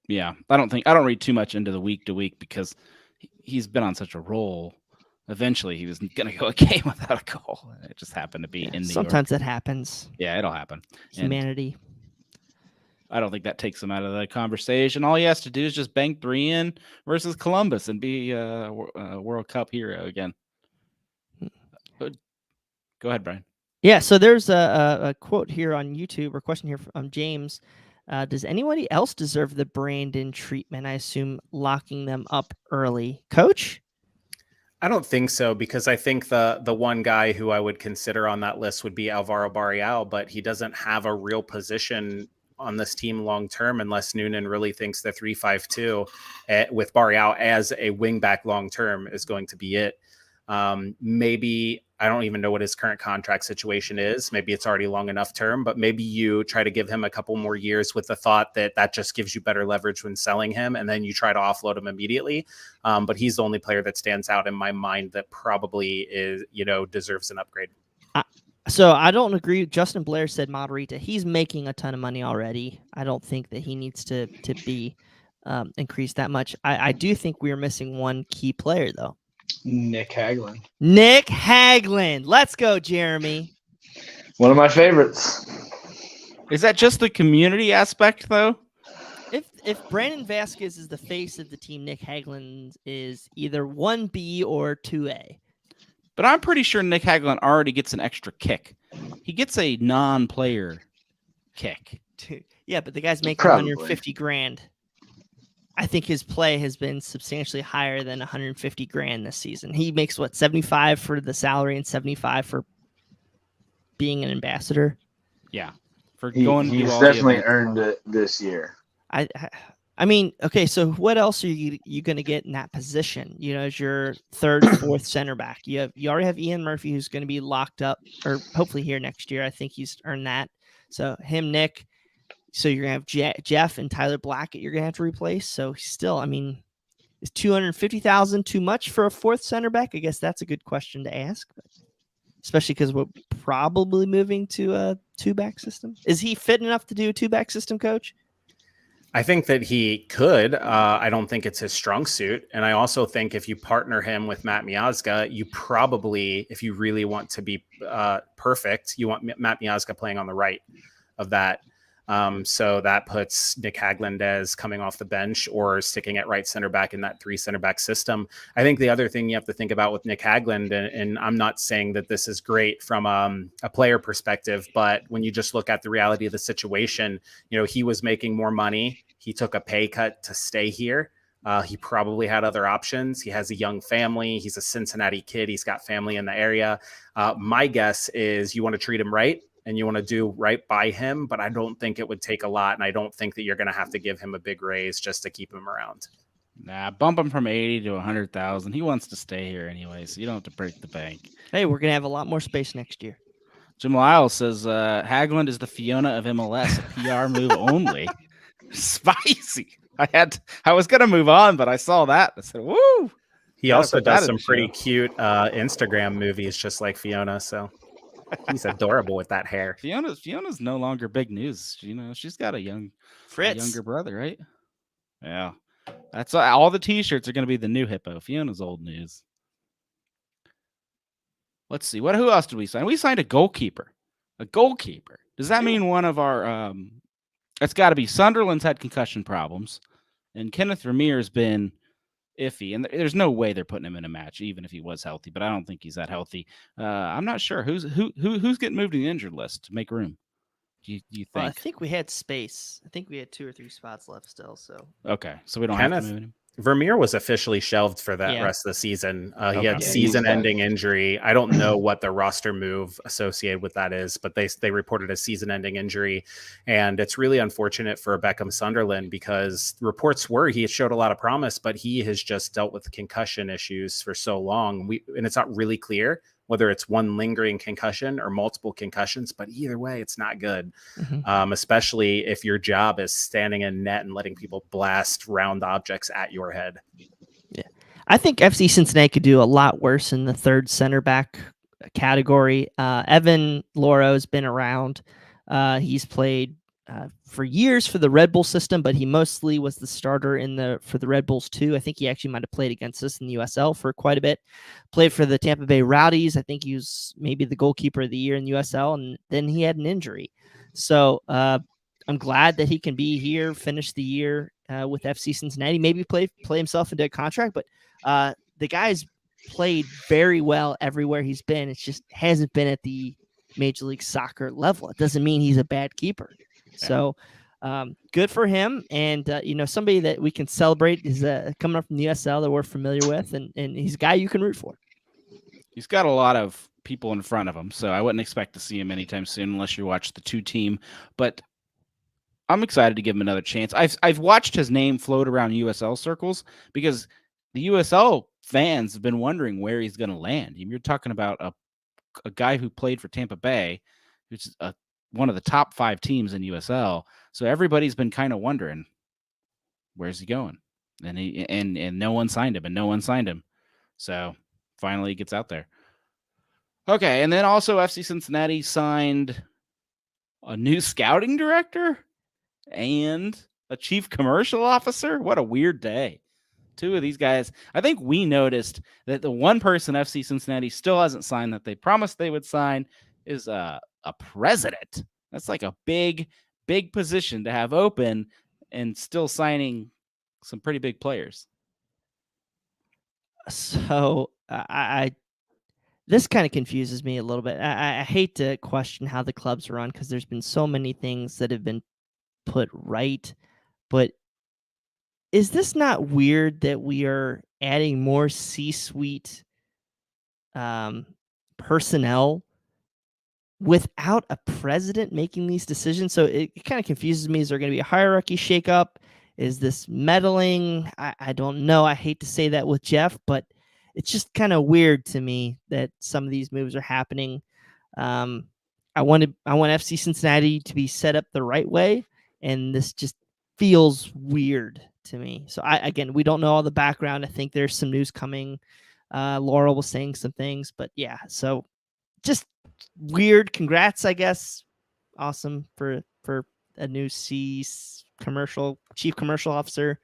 Yeah, I don't read too much into the week to week, because he's been on such a roll. Eventually, he was going to go a game without a goal. It just happened to be in New York.
Sometimes that happens.
Yeah, it'll happen.
Humanity.
And I don't think that takes him out of the conversation. All he has to do is just bang 3 in versus Columbus and be a World Cup hero again. Go ahead, Brian.
Yeah, so there's a quote here on YouTube, or question here from James. Does anybody else deserve the Brandon treatment? I assume locking them up early. Coach?
I don't think so, because I think the one guy who I would consider on that list would be Alvaro Barreal, but he doesn't have a real position on this team long term unless Noonan really thinks the 3-5-2 with Barreal as a wing back long term is going to be it. Maybe, I don't even know what his current contract situation is. Maybe it's already long enough term, but maybe you try to give him a couple more years with the thought that just gives you better leverage when selling him, and then you try to offload him immediately. But he's the only player that stands out in my mind that probably is, deserves an upgrade.
So I don't agree. Justin Blair said Moderita. He's making a ton of money already. I don't think that he needs to be increased that much. I do think we are missing one key player, though.
Nick Hagglund.
Nick Hagglund. Let's go, Jeremy.
One of my favorites.
Is that just the community aspect, though?
If Brandon Vasquez is the face of the team, Nick Hagglund is either 1B or 2A.
But I'm pretty sure Nick Hagglund already gets an extra kick. He gets a non-player kick.
Yeah, but the guy's making $150,000. I think his play has been substantially higher than $150,000 this season. He makes 75 for the salary and 75 for being an ambassador.
Yeah,
he's definitely earned it this year.
I mean, okay, so what else are you going to get in that position? As your third, fourth center back. You already have Ian Murphy, who's going to be locked up, or hopefully here next year. I think he's earned that. So him, Nick. So you're going to have Jeff and Tyler Blackett you're going to have to replace. So still, I mean, is $250,000 too much for a fourth center back? I guess that's a good question to ask, but especially because we're probably moving to a 2-back system. Is he fit enough to do a 2-back system, Coach?
I think that he could. I don't think it's his strong suit. And I also think if you partner him with Matt Miazga, you probably, if you really want to be perfect, you want Matt Miazga playing on the right of that. So that puts Nick Hagland as coming off the bench or sticking at right center back in that 3 center back system. I think the other thing you have to think about with Nick Hagland, and I'm not saying that this is great from a player perspective, but when you just look at the reality of the situation, he was making more money. He took a pay cut to stay here. He probably had other options. He has a young family. He's a Cincinnati kid. He's got family in the area. My guess is you want to treat him right and you want to do right by him, but I don't think it would take a lot. And I don't think that you're going to have to give him a big raise just to keep him around.
Nah, bump him from 80 to 100,000. He wants to stay here anyway, so you don't have to break the bank.
Hey, we're going to have a lot more space next year.
Jim Lyle says Hagland is the Fiona of MLS, a PR move only. Spicy. I was gonna move on, but I saw that. I said, "Woo!"
He also does some pretty cute Instagram movies, just like Fiona. So he's adorable with that hair.
Fiona's no longer big news. She's got a younger brother, right? Yeah, that's all the T-shirts are gonna be the new hippo. Fiona's old news. Let's see. Who else did we sign? We signed a goalkeeper. Does that mean one of our? It's got to be Sunderland's had concussion problems, and Kenneth Vermeer's been iffy, and there's no way they're putting him in a match, even if he was healthy. But I don't think he's that healthy. I'm not sure who's getting moved to the injured list to make room. Do you think?
Well, I think we had space. I think we had 2 or 3 spots left still. So
okay, so we don't have to move him.
Vermeer was officially shelved for that rest of the season. He had season-ending injury. I don't know what the roster move associated with that is, but they reported a season-ending injury, and it's really unfortunate for Beckham Sunderland because reports were he showed a lot of promise, but he has just dealt with concussion issues for so long. And it's not really clear whether it's one lingering concussion or multiple concussions, but either way, it's not good, especially if your job is standing in net and letting people blast round objects at your head.
Yeah, I think FC Cincinnati could do a lot worse in the third center back category. Evan Loro's been around. He's played for years for the Red Bull system, but he mostly was the starter for the Red Bulls too. I think he actually might have played against us in the USL for quite a bit. Played for the Tampa Bay Rowdies. I think he was maybe the goalkeeper of the year in the USL, and then he had an injury. So I'm glad that he can be here, finish the year with FC Cincinnati, maybe play himself into a contract. But the guy's played very well everywhere he's been. It just hasn't been at the Major League Soccer level. It doesn't mean he's a bad keeper. So good for him. And, somebody that we can celebrate is coming up from the USL that we're familiar with, and he's a guy you can root for.
He's got a lot of people in front of him, so I wouldn't expect to see him anytime soon unless you watch the 2 team. But I'm excited to give him another chance. I've watched his name float around USL circles because the USL fans have been wondering where he's going to land. You're talking about a guy who played for Tampa Bay, who's one of the top 5 teams in USL. So everybody's been kind of wondering, where's he going? And and no one signed him. So finally he gets out there. Okay, and then also FC Cincinnati signed a new scouting director and a chief commercial officer. What a weird day. 2 of these guys. I think we noticed that the one person FC Cincinnati still hasn't signed that they promised they would sign is a president. That's like a big position to have open and still signing some pretty big players.
So this kind of confuses me a little bit. I hate to question how the clubs run because there's been so many things that have been put right, but is this not weird that we are adding more C-suite personnel without a president making these decisions? So it kind of confuses me. Is there going to be a hierarchy shakeup? Is this meddling? I don't know. I hate to say that with Jeff, but it's just kind of weird to me that some of these moves are happening. I want FC Cincinnati to be set up the right way, and this just feels weird to me. So we don't know all the background. I think there's some news coming. Laurel was saying some things, but yeah, so just weird. Congrats, I guess. Awesome for a new C chief commercial officer.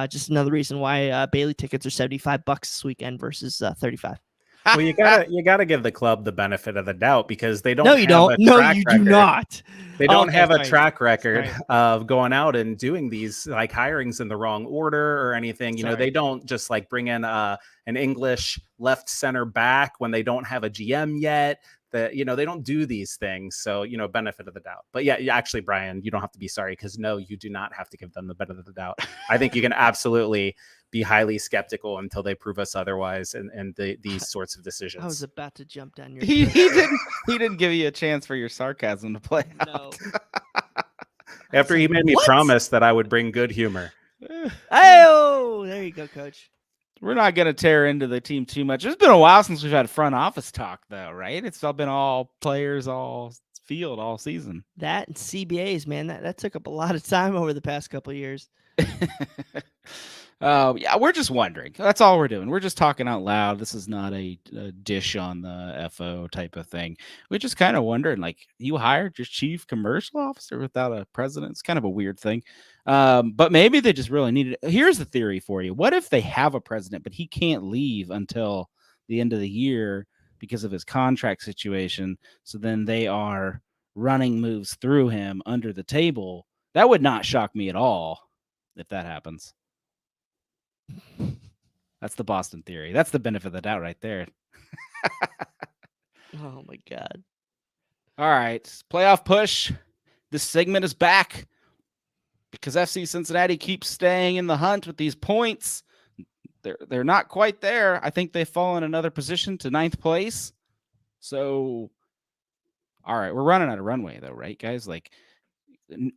Just another reason why Bailey tickets are $75 this weekend versus 35.
Well, you gotta give the club the benefit of the doubt because they don't.
No, you don't. No, you do not.
They don't have a track record of going out and doing these like hirings in the wrong order or anything. You know, they don't just like bring in an English left center back when they don't have a GM yet. They don't do these things. So, benefit of the doubt. But yeah, actually, Brian, you don't have to be sorry because no, you do not have to give them the benefit of the doubt. I think you can absolutely be highly skeptical until they prove us otherwise and these sorts of decisions.
I was about to jump down your
he didn't give you a chance for your sarcasm to play out.
After he made me promise that I would bring good humor.
Oh, there you go, coach.
We're not going to tear into the team too much. It's been a while since we've had front office talk, though, right? It's all been all players, all field, all season.
That and CBAs, man, that took up a lot of time over the past couple of years.
Yeah, we're just wondering. That's all we're doing. We're just talking out loud. This is not a dish on the FO type of thing. We're just kind of wondering, like, you hired your chief commercial officer without a president. It's kind of a weird thing. But maybe they just really needed it. Here's the theory for you. What if they have a president, but he can't leave until the end of the year because of his contract situation? So then they are running moves through him under the table. That would not shock me at all if that happens. That's the Boston theory. That's the benefit of the doubt right there.
Oh, my God.
All right. Playoff push. This segment is back because FC Cincinnati keeps staying in the hunt with these points. They're not quite there. I think they've fallen another position to 9th place. So, all right. We're running out of runway, though, right, guys? Like,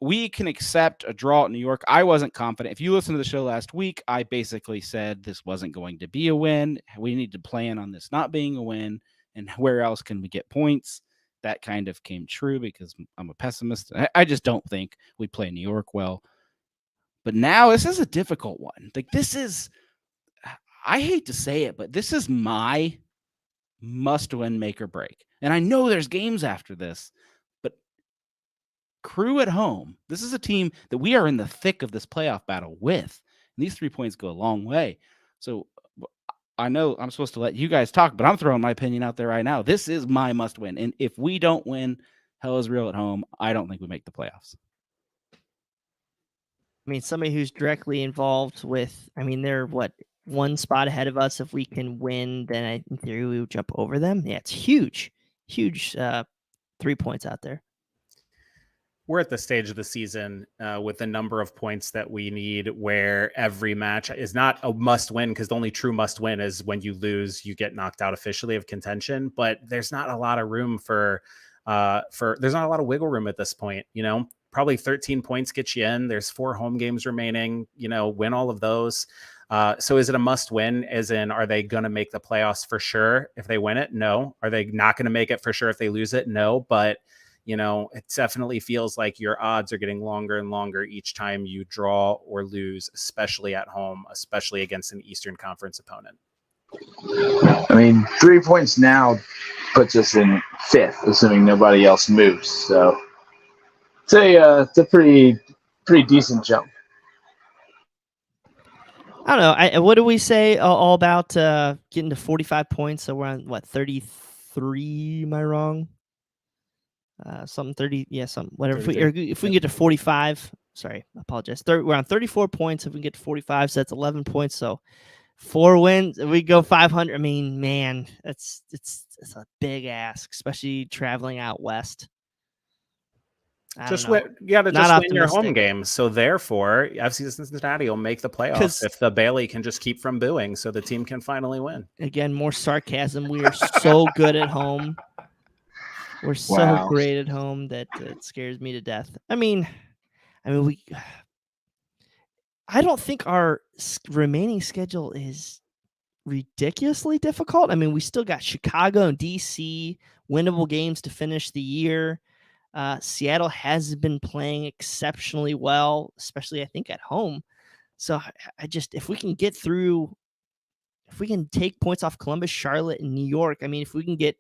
we can accept a draw at New York. I wasn't confident. If you listened to the show last week, I basically said this wasn't going to be a win. We need to plan on this not being a win. And where else can we get points? That kind of came true because I'm a pessimist. I just don't think we play New York well. But now this is a difficult one. Like, this is, I hate to say it, but this is my must-win make or break. And I know there's games after this. Crew at home. This is a team that we are in the thick of this playoff battle with. And these 3 points go a long way. So I know I'm supposed to let you guys talk, but I'm throwing my opinion out there right now. This is my must win. And if we don't win, hell is real at home. I don't think we make the playoffs.
I mean, somebody who's directly involved with, they're one spot ahead of us. If we can win, then in theory we would jump over them. Yeah, it's huge 3 points out there.
We're at the stage of the season with the number of points that we need where every match is not a must win because the only true must win is when you lose, you get knocked out officially of contention. But there's not a lot of room there's not a lot of wiggle room at this point. Probably 13 points get you in. There's 4 home games remaining, win all of those. So is it a must win? As in, are they going to make the playoffs for sure if they win it? No. Are they not going to make it for sure if they lose it? No. But it definitely feels like your odds are getting longer and longer each time you draw or lose, especially at home, especially against an Eastern Conference opponent.
3 points now puts us in 5th, assuming nobody else moves. So it's a pretty decent jump.
I don't know. What do we say all about getting to 45 points? So we're on 33? Am I wrong? Something 30, yeah, something whatever. If we can get to 45, sorry, I apologize. We're on 34 points. If we can get to 45, so that's 11 points. So 4 wins, we go 500. Man, it's a big ask, especially traveling out west.
You got to just win your home games. So therefore, FC Cincinnati will make the playoffs if the Bailey can just keep from booing, so the team can finally win.
Again, more sarcasm. We are so good at home. We're so great at home that it scares me to death. I don't think our remaining schedule is ridiculously difficult. We still got Chicago and DC, winnable games to finish the year. Seattle has been playing exceptionally well, especially I think at home. So if we can get through, if we can take points off Columbus, Charlotte, and New York, if we can get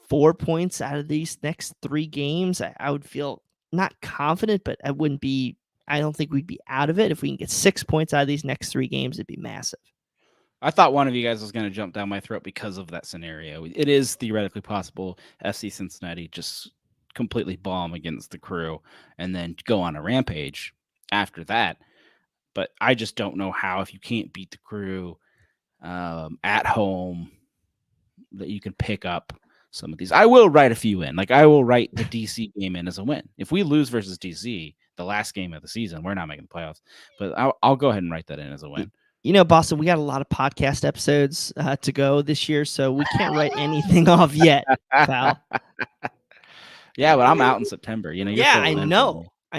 4 points out of these next 3 games, I would feel not confident, but I don't think we'd be out of it. If we can get 6 points out of these next 3 games, it'd be massive.
I thought one of you guys was going to jump down my throat because of that scenario. It is theoretically possible FC Cincinnati just completely bomb against the Crew and then go on a rampage after that. But I just don't know how, if you can't beat the Crew at home, that you can pick up some of these. I will write a few in. Like, I will write the DC game in as a win. If we lose versus DC, the last game of the season, we're not making the playoffs. But I'll go ahead and write that in as a win.
You know, Boston, we got a lot of podcast episodes to go this year, so we can't write anything off yet, pal.
Yeah, but I'm out in September. You know.
Yeah, I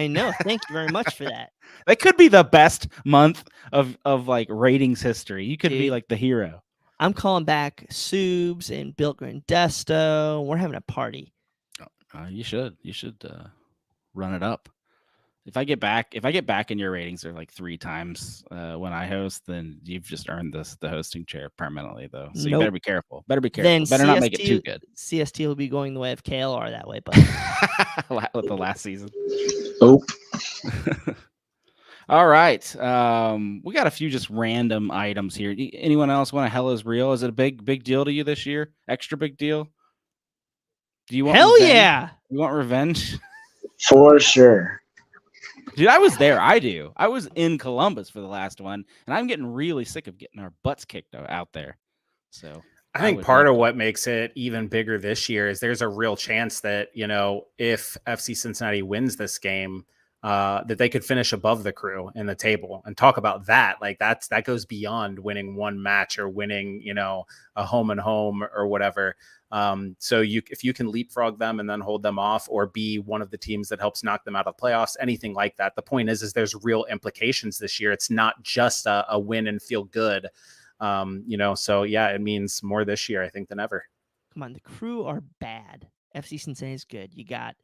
know. Thank you very much for that.
That could be the best month of like ratings history. You could be like the hero.
I'm calling back Subs and Bill Grandesto. We're having a party.
You should run it up. If I get back in your ratings are like 3 times when I host, then you've just earned the hosting chair permanently, though. So you better be careful. Then better not make it too good.
CST will be going the way of KLR that way, but
with the last season.
Oh.
All right. We got a few just random items here. Anyone else want a Hell is Real? Is it a big deal to you this year? Extra big deal? Do you want
Hell
revenge?
Yeah.
You want revenge?
For sure.
Dude, I was there. I do. I was in Columbus for the last one, and I'm getting really sick of getting our butts kicked out there. So
I think part of what makes it even bigger this year is there's a real chance that, you know, if FC Cincinnati wins this game, that they could finish above the Crew in the table, and talk about that. Like that goes beyond winning one match or winning, you know, a home and home or whatever. So if you can leapfrog them and then hold them off, or be one of the teams that helps knock them out of playoffs, anything like that. The point is there's real implications this year. It's not just a win and feel good. You know, so yeah, it means more this year, I think, than ever.
Come on, the Crew are bad. FC Cincinnati is good. You got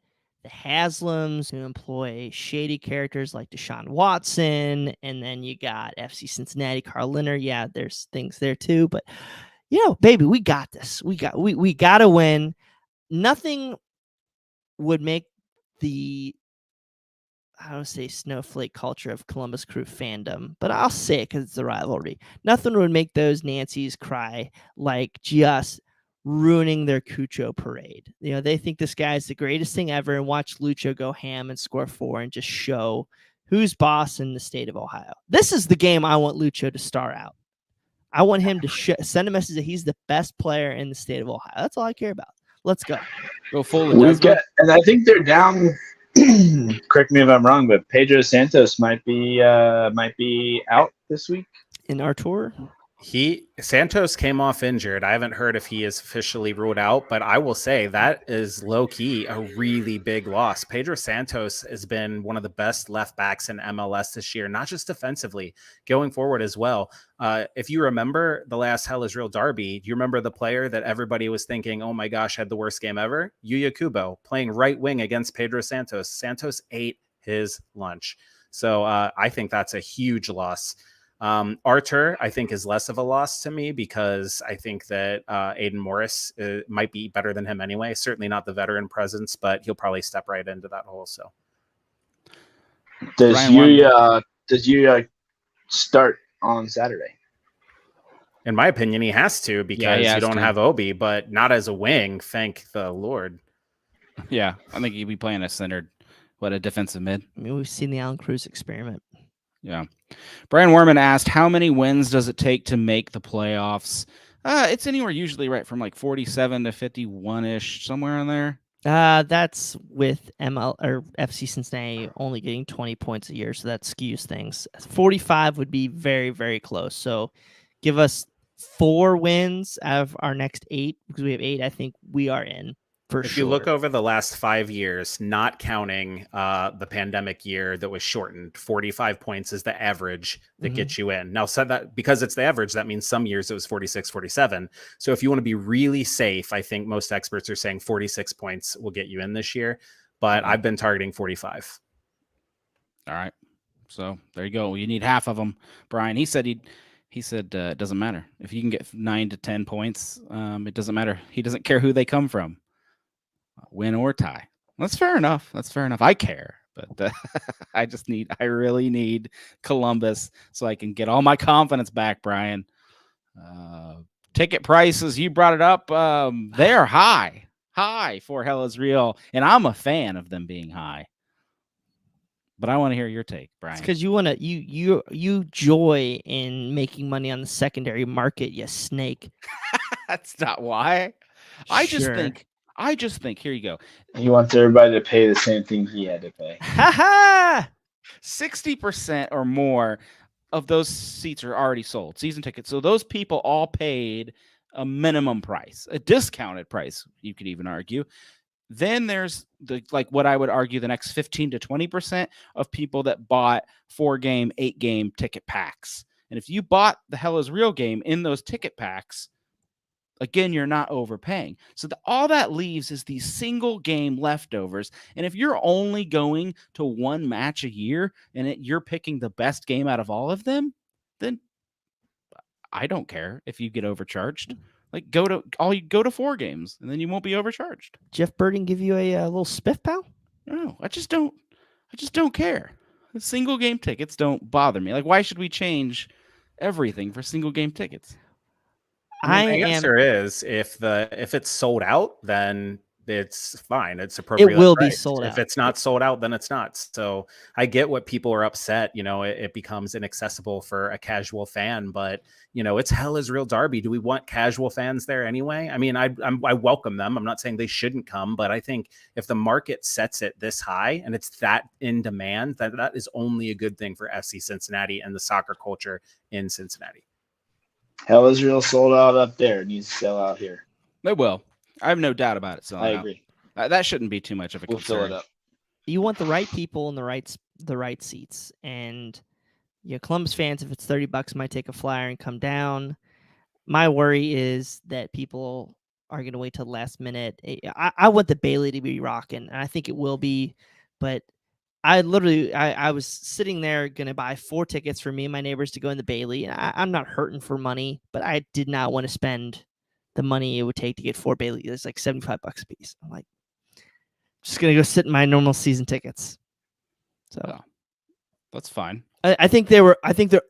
the Haslams, who employ shady characters like Deshaun Watson, and then you got FC Cincinnati, Carl Linner. Yeah, there's things there too, but you know, baby, we got this. We got to win. Nothing would make the, I don't say snowflake culture of Columbus Crew fandom, but I'll say it because it's a rivalry. Nothing would make those Nancys cry like just ruining their Cucho parade. You know, they think this guy is the greatest thing ever, and watch Lucho go ham and score 4 and just show who's boss in the state of Ohio. This is the game I want Lucho to star out. I want him to send a message that he's the best player in the state of Ohio. That's all I care about. Let's go.
Go full.
And I think they're down. Correct me if I'm wrong, but Pedro Santos might be out this week
in our tour.
Santos came off injured. I haven't heard if he is officially ruled out, but I will say that is low key a really big loss. Pedro Santos has been one of the best left backs in MLS this year, not just defensively, going forward as well. If you remember the last Hell is Real derby, do you remember the player that everybody was thinking, oh my gosh, had the worst game ever? Yuya Kubo playing right wing against Pedro Santos. Santos ate his lunch. So I think that's a huge loss. Artur, I think, is less of a loss to me, because I think that Aiden Morris might be better than him anyway. Certainly not the veteran presence, but he'll probably step right into that hole. So
does Yuya start on Saturday?
In my opinion, he has to, because you don't have Obi, but not as a wing. Thank the Lord.
Yeah, I think he'd be playing a centered, a defensive mid.
I mean, we've seen the Alan Cruz experiment.
Yeah. Brian Warman asked, how many wins does it take to make the playoffs? It's anywhere usually right from like 47 to 51-ish, somewhere in there.
That's with ML or FC Cincinnati only getting 20 points a year, so that skews things. 45 would be very, very close. So give us 4 wins out of our next 8, because we have 8. I think we are in.
If you look over the last 5 years, not counting the pandemic year that was shortened, 45 points is the average that gets you in. Now, so that because it's the average, that means some years it was 46, 47. So if you want to be really safe, I think most experts are saying 46 points will get you in this year. But I've been targeting 45.
All right. So there you go. You need half of them, Brian. He said it doesn't matter. If you can get 9 to 10 points, it doesn't matter. He doesn't care who they come from. Win or tie. That's fair enough. I care, but I really need Columbus so I can get all my confidence back, Brian. Ticket prices, you brought it up. They're high for Hell is Real, and I'm a fan of them being high. But I want to hear your take, Brian.
Because you want to you joy in making money on the secondary market, you snake.
That's not why. I just
Sure.
think. Here you go.
He wants everybody to pay the same thing he had to pay.
Ha ha!
60% or more of those seats are already sold, season tickets. So those people all paid a minimum price, a discounted price, you could even argue. Then there's what I would argue the next 15 to 20% of people that bought 4-game, 8-game ticket packs. And if you bought the Hell is Real game in those ticket packs, again, you're not overpaying. So all that leaves is these single game leftovers. And if you're only going to one match a year and you're picking the best game out of all of them, then I don't care if you get overcharged. Like go to 4 games and then you won't be overcharged.
Jeff Burton give you a little spiff pal?
No, I just don't care. The single game tickets don't bother me. Like, why should we change everything for single game tickets?
I guess there is. If it's sold out, then it's fine. It's appropriate.
It will be sold out.
If it's not sold out, then it's not. So I get what people are upset. It becomes inaccessible for a casual fan. But it's Hell is Real Derby. Do we want casual fans there anyway? I mean, I welcome them. I'm not saying they shouldn't come, but I think if the market sets it this high and it's that in demand, that is only a good thing for FC Cincinnati and the soccer culture in Cincinnati.
Hell is Real sold out up there. It needs to sell out here.
They will. I have no doubt about it.
I agree.
That shouldn't be too much of a concern.
We'll fill it up.
You want the right people in the right seats, and Columbus fans, if it's $30, might take a flyer and come down. My worry is that people are going to wait till the last minute. I want the Bailey to be rocking, and I think it will be, but I was sitting there going to buy 4 tickets for me and my neighbors to go in the Bailey. And I'm not hurting for money, but I did not want to spend the money it would take to get 4 Bailey. It's like $75 a piece. I'm like, just going to go sit in my normal season tickets. So
that's fine.
I think they're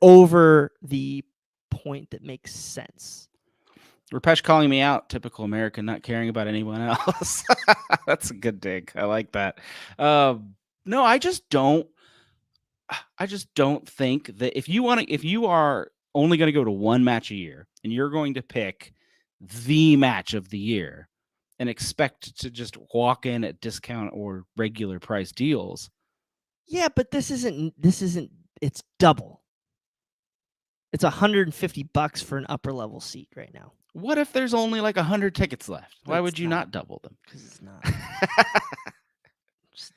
over the point that makes sense.
Rupesh calling me out, typical American, not caring about anyone else. That's a good dig. I like that. No, I just don't think that if you are only going to go to one match a year and you're going to pick the match of the year and expect to just walk in at discount or regular price deals.
Yeah, but this isn't it's double. It's $150 for an upper level seat right now.
What if there's only like 100 tickets left? Why would you not double them?
Because it's not.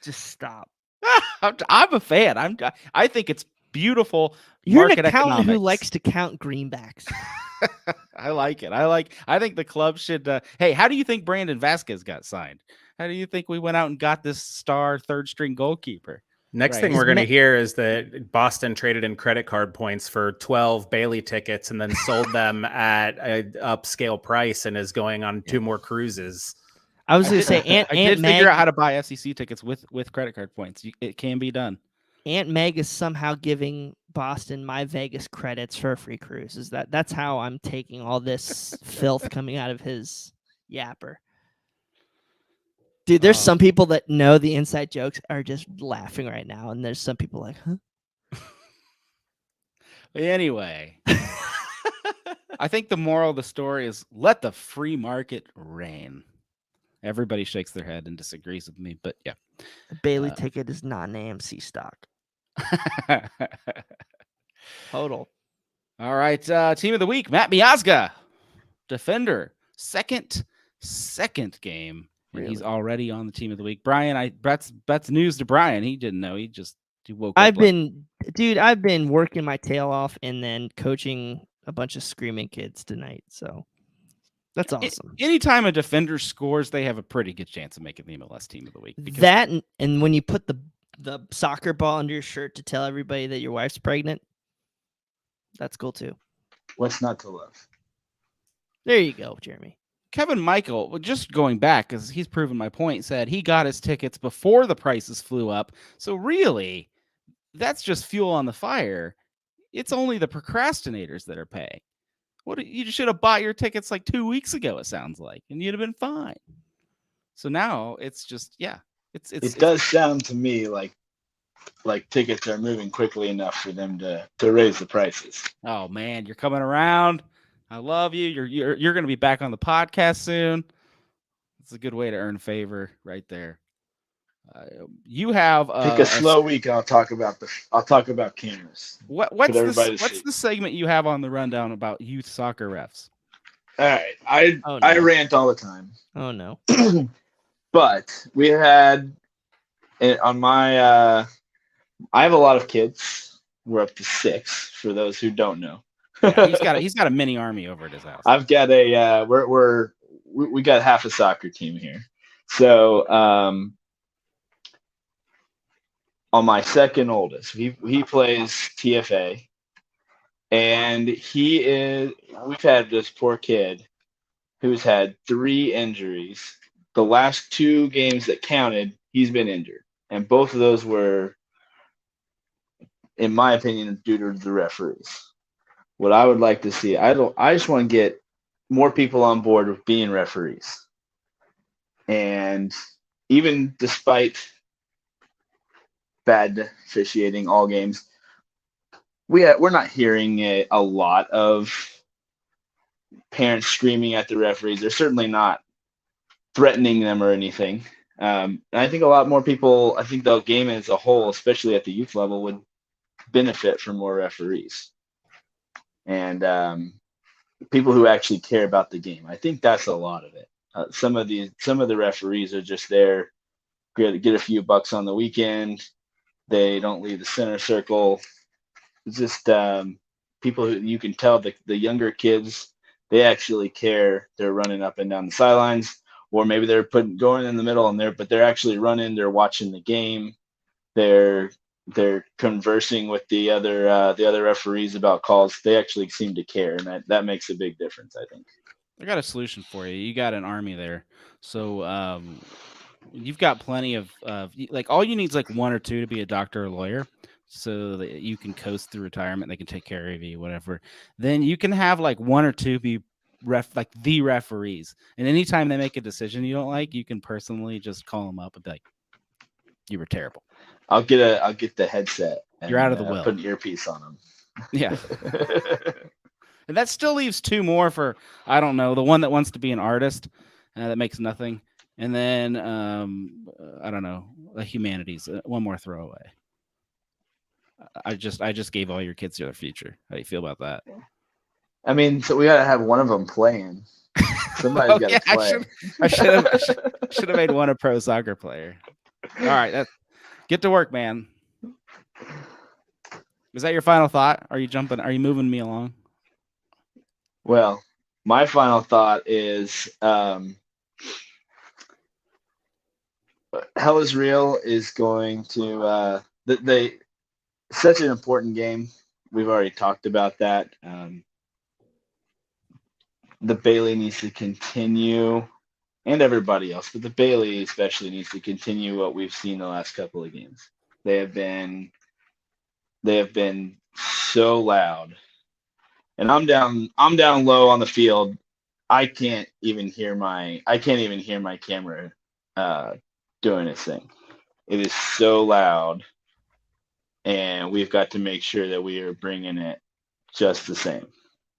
just stop.
I'm a fan. I think it's beautiful.
You're an accountant who likes to count greenbacks.
I like it. I think the club should. Hey, how do you think Brandon Vasquez got signed? How do you think we went out and got this star third string goalkeeper?
Next thing we're going to hear is that Boston traded in credit card points for 12 Bailey tickets and then sold them at an upscale price and is going on 2 more cruises.
I was going to say,
I did figure out how to buy FCC tickets with credit card points. It can be done.
Aunt Meg is somehow giving Boston my Vegas credits for a free cruise. That's how I'm taking all this filth coming out of his yapper. Dude, there's some people that know the inside jokes are just laughing right now, and there's some people like, huh?
Anyway, I think the moral of the story is let the free market reign. Everybody shakes their head and disagrees with me, but yeah.
The Bailey ticket is not an AMC stock. Total.
All right, team of the week, Matt Miazga, defender, second game. Really? He's already on the team of the week. Brian, that's news to Brian. He didn't know. He woke up.
I've been working my tail off and then coaching a bunch of screaming kids tonight. So that's awesome.
Anytime a defender scores, they have a pretty good chance of making the MLS team of the week.
That and when you put the soccer ball under your shirt to tell everybody that your wife's pregnant, that's cool too.
What's not to love?
There you go, Jeremy.
Kevin Michael, just going back, because he's proven my point, said he got his tickets before the prices flew up. So really, that's just fuel on the fire. It's only the procrastinators that are paying. You should have bought your tickets like 2 weeks ago, it sounds like, and you'd have been fine. So now it's just,
it does sound to me like tickets are moving quickly enough for them to raise the prices.
Oh man, you're coming around. I love you. You're going to be back on the podcast soon. It's a good way to earn favor right there. You have
take a slow week. I'll talk about cameras.
What's the segment you have on the rundown about youth soccer refs?
All right, I rant all the time.
Oh no.
But we had on my I have a lot of kids. We're up to 6 for those who don't know.
Yeah, he's got a mini army over at his house.
I've got we got half a soccer team here. So on my second oldest, he plays TFA, and we've had this poor kid who's had 3 injuries. The last 2 games that counted, he's been injured, and both of those were, in my opinion, due to the referees. What I would like to see, I just want to get more people on board with being referees. And even despite bad officiating all games, we're not hearing a lot of parents screaming at the referees. They're certainly not threatening them or anything. And I think a lot more people, I think the game as a whole, especially at the youth level, would benefit from more referees and people who actually care about the game. I think that's a lot of it. Some of the referees are just there to get a few bucks on the weekend. They don't leave the center circle. It's just people who you can tell the younger kids, they actually care. They're running up and down the sidelines, or maybe they're going in the middle but they're actually running. They're watching the game. They're conversing with the other referees about calls. They actually seem to care, and that makes a big difference, I think.
I got a solution for you. You got an army there, so you've got plenty of like all you need is like 1 or 2 to be a doctor or lawyer, so that you can coast through retirement. They can take care of you, whatever. Then you can have like 1 or 2 be the referees, and anytime they make a decision you don't like, you can personally just call them up and be like, "You were terrible."
I'll get the headset. And,
you're out of the will.
Put an earpiece on them.
Yeah. And that still leaves 2 more for, I don't know, the one that wants to be an artist that makes nothing. And then, I don't know, the humanities, 1 more throwaway. I just gave all your kids their future. How do you feel about that?
I mean, so we got to have one of them playing. Somebody's got to play.
I should have made 1 a pro soccer player. All right, get to work, man. Is that your final thought? Are you moving me along?
Well, my final thought is Hell is Real is going to such an important game. We've already talked about that. The Bailey needs to continue, and everybody else, but the Bailey especially needs to continue what we've seen the last couple of games. They have been so loud, and I'm down low on the field. I can't even hear my camera doing its thing. It is so loud, and we've got to make sure that we are bringing it just the same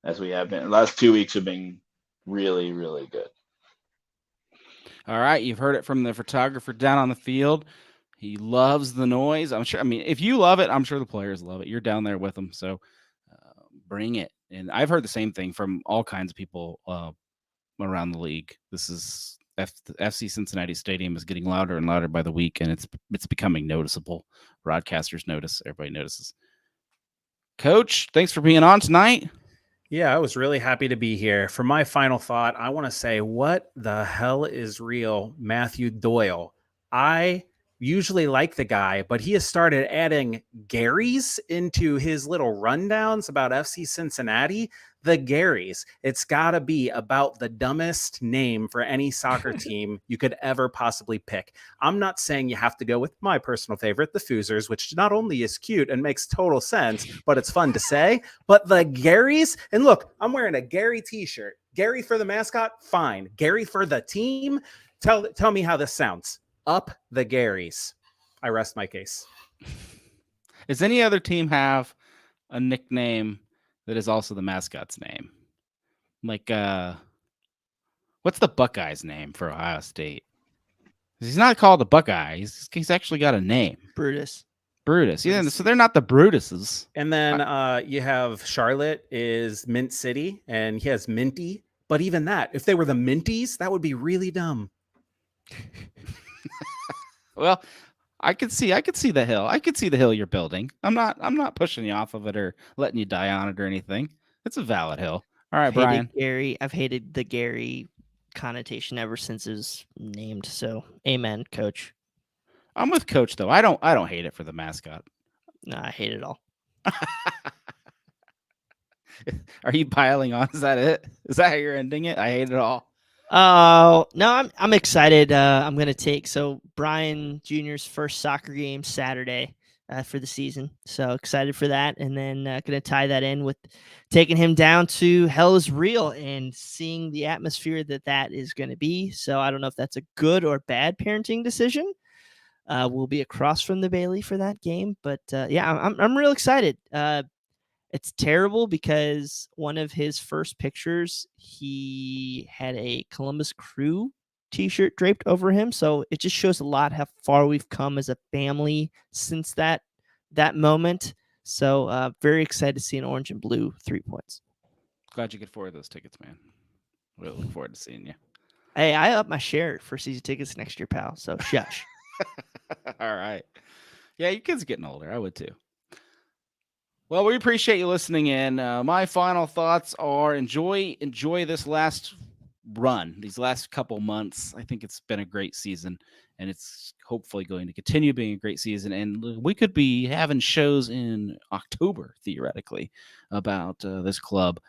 as we have been. The last 2 weeks have been really, really good.
All right, you've heard it from the photographer down on the field. He loves the noise. I'm sure. I mean, if you love it, I'm sure the players love it. You're down there with them, so bring it. And I've heard the same thing from all kinds of people around the league. This is FC Cincinnati Stadium is getting louder and louder by the week, and it's becoming noticeable. Broadcasters notice. Everybody notices. Coach, thanks for being on tonight.
Yeah, I was really happy to be here. For my final thought, I want to say, what the hell is real, Matthew Doyle? I usually like the guy, but he has started adding Garys into his little rundowns about FC Cincinnati. The Garys. It's got to be about the dumbest name for any soccer team you could ever possibly pick. I'm not saying you have to go with my personal favorite, the Foozers, which not only is cute and makes total sense, but it's fun to say. But the Garys, and look, I'm wearing a Gary t-shirt. Gary for the mascot, fine. Gary for the team, tell me how this sounds. Up the Garys. I rest my case.
Does any other team have a nickname that is also the mascot's name? Like, what's the Buckeyes name for Ohio State? He's not called the Buckeye. He's actually got a name.
Brutus.
Yeah, so they're not the Brutuses.
And then you have Charlotte is Mint City, and he has Minty. But even that, if they were the Minties, that would be really dumb.
Well, I could see the hill. I could see the hill you're building. I'm not pushing you off of it or letting you die on it or anything. It's a valid hill. All right, Brian.
I've hated the Gary connotation ever since it was named. So, amen, Coach.
I'm with Coach though. I don't hate it for the mascot.
No, I hate it all.
Are you piling on? Is that it? Is that how you're ending it? I hate it all.
Oh, no, I'm excited. I'm going to take Brian Jr.'s first soccer game Saturday for the season. So excited for that. And then going to tie that in with taking him down to Hell is Real and seeing the atmosphere that is going to be. So I don't know if that's a good or bad parenting decision. We'll be across from the Bailey for that game. But yeah, I'm real excited. It's terrible because one of his first pictures, he had a Columbus Crew t-shirt draped over him. So it just shows a lot how far we've come as a family since that moment. So very excited to see an orange and blue 3 points.
Glad you could afford those tickets, man. We'll look forward to seeing you.
Hey, I up my share for season tickets next year, pal. So shush.
All right. Yeah, your kids are getting older. I would too. Well, we appreciate you listening in. My final thoughts are enjoy this last run, these last couple months. I think it's been a great season, and it's hopefully going to continue being a great season. And we could be having shows in October, theoretically, about this club.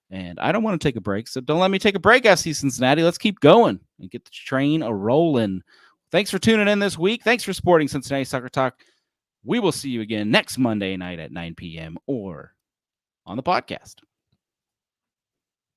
And I don't want to take a break, so don't let me take a break, FC Cincinnati. Let's keep going and get the train a-rolling. Thanks for tuning in this week. Thanks for supporting Cincinnati Soccer Talk. We will see you again next Monday night at 9 p.m. or on the podcast.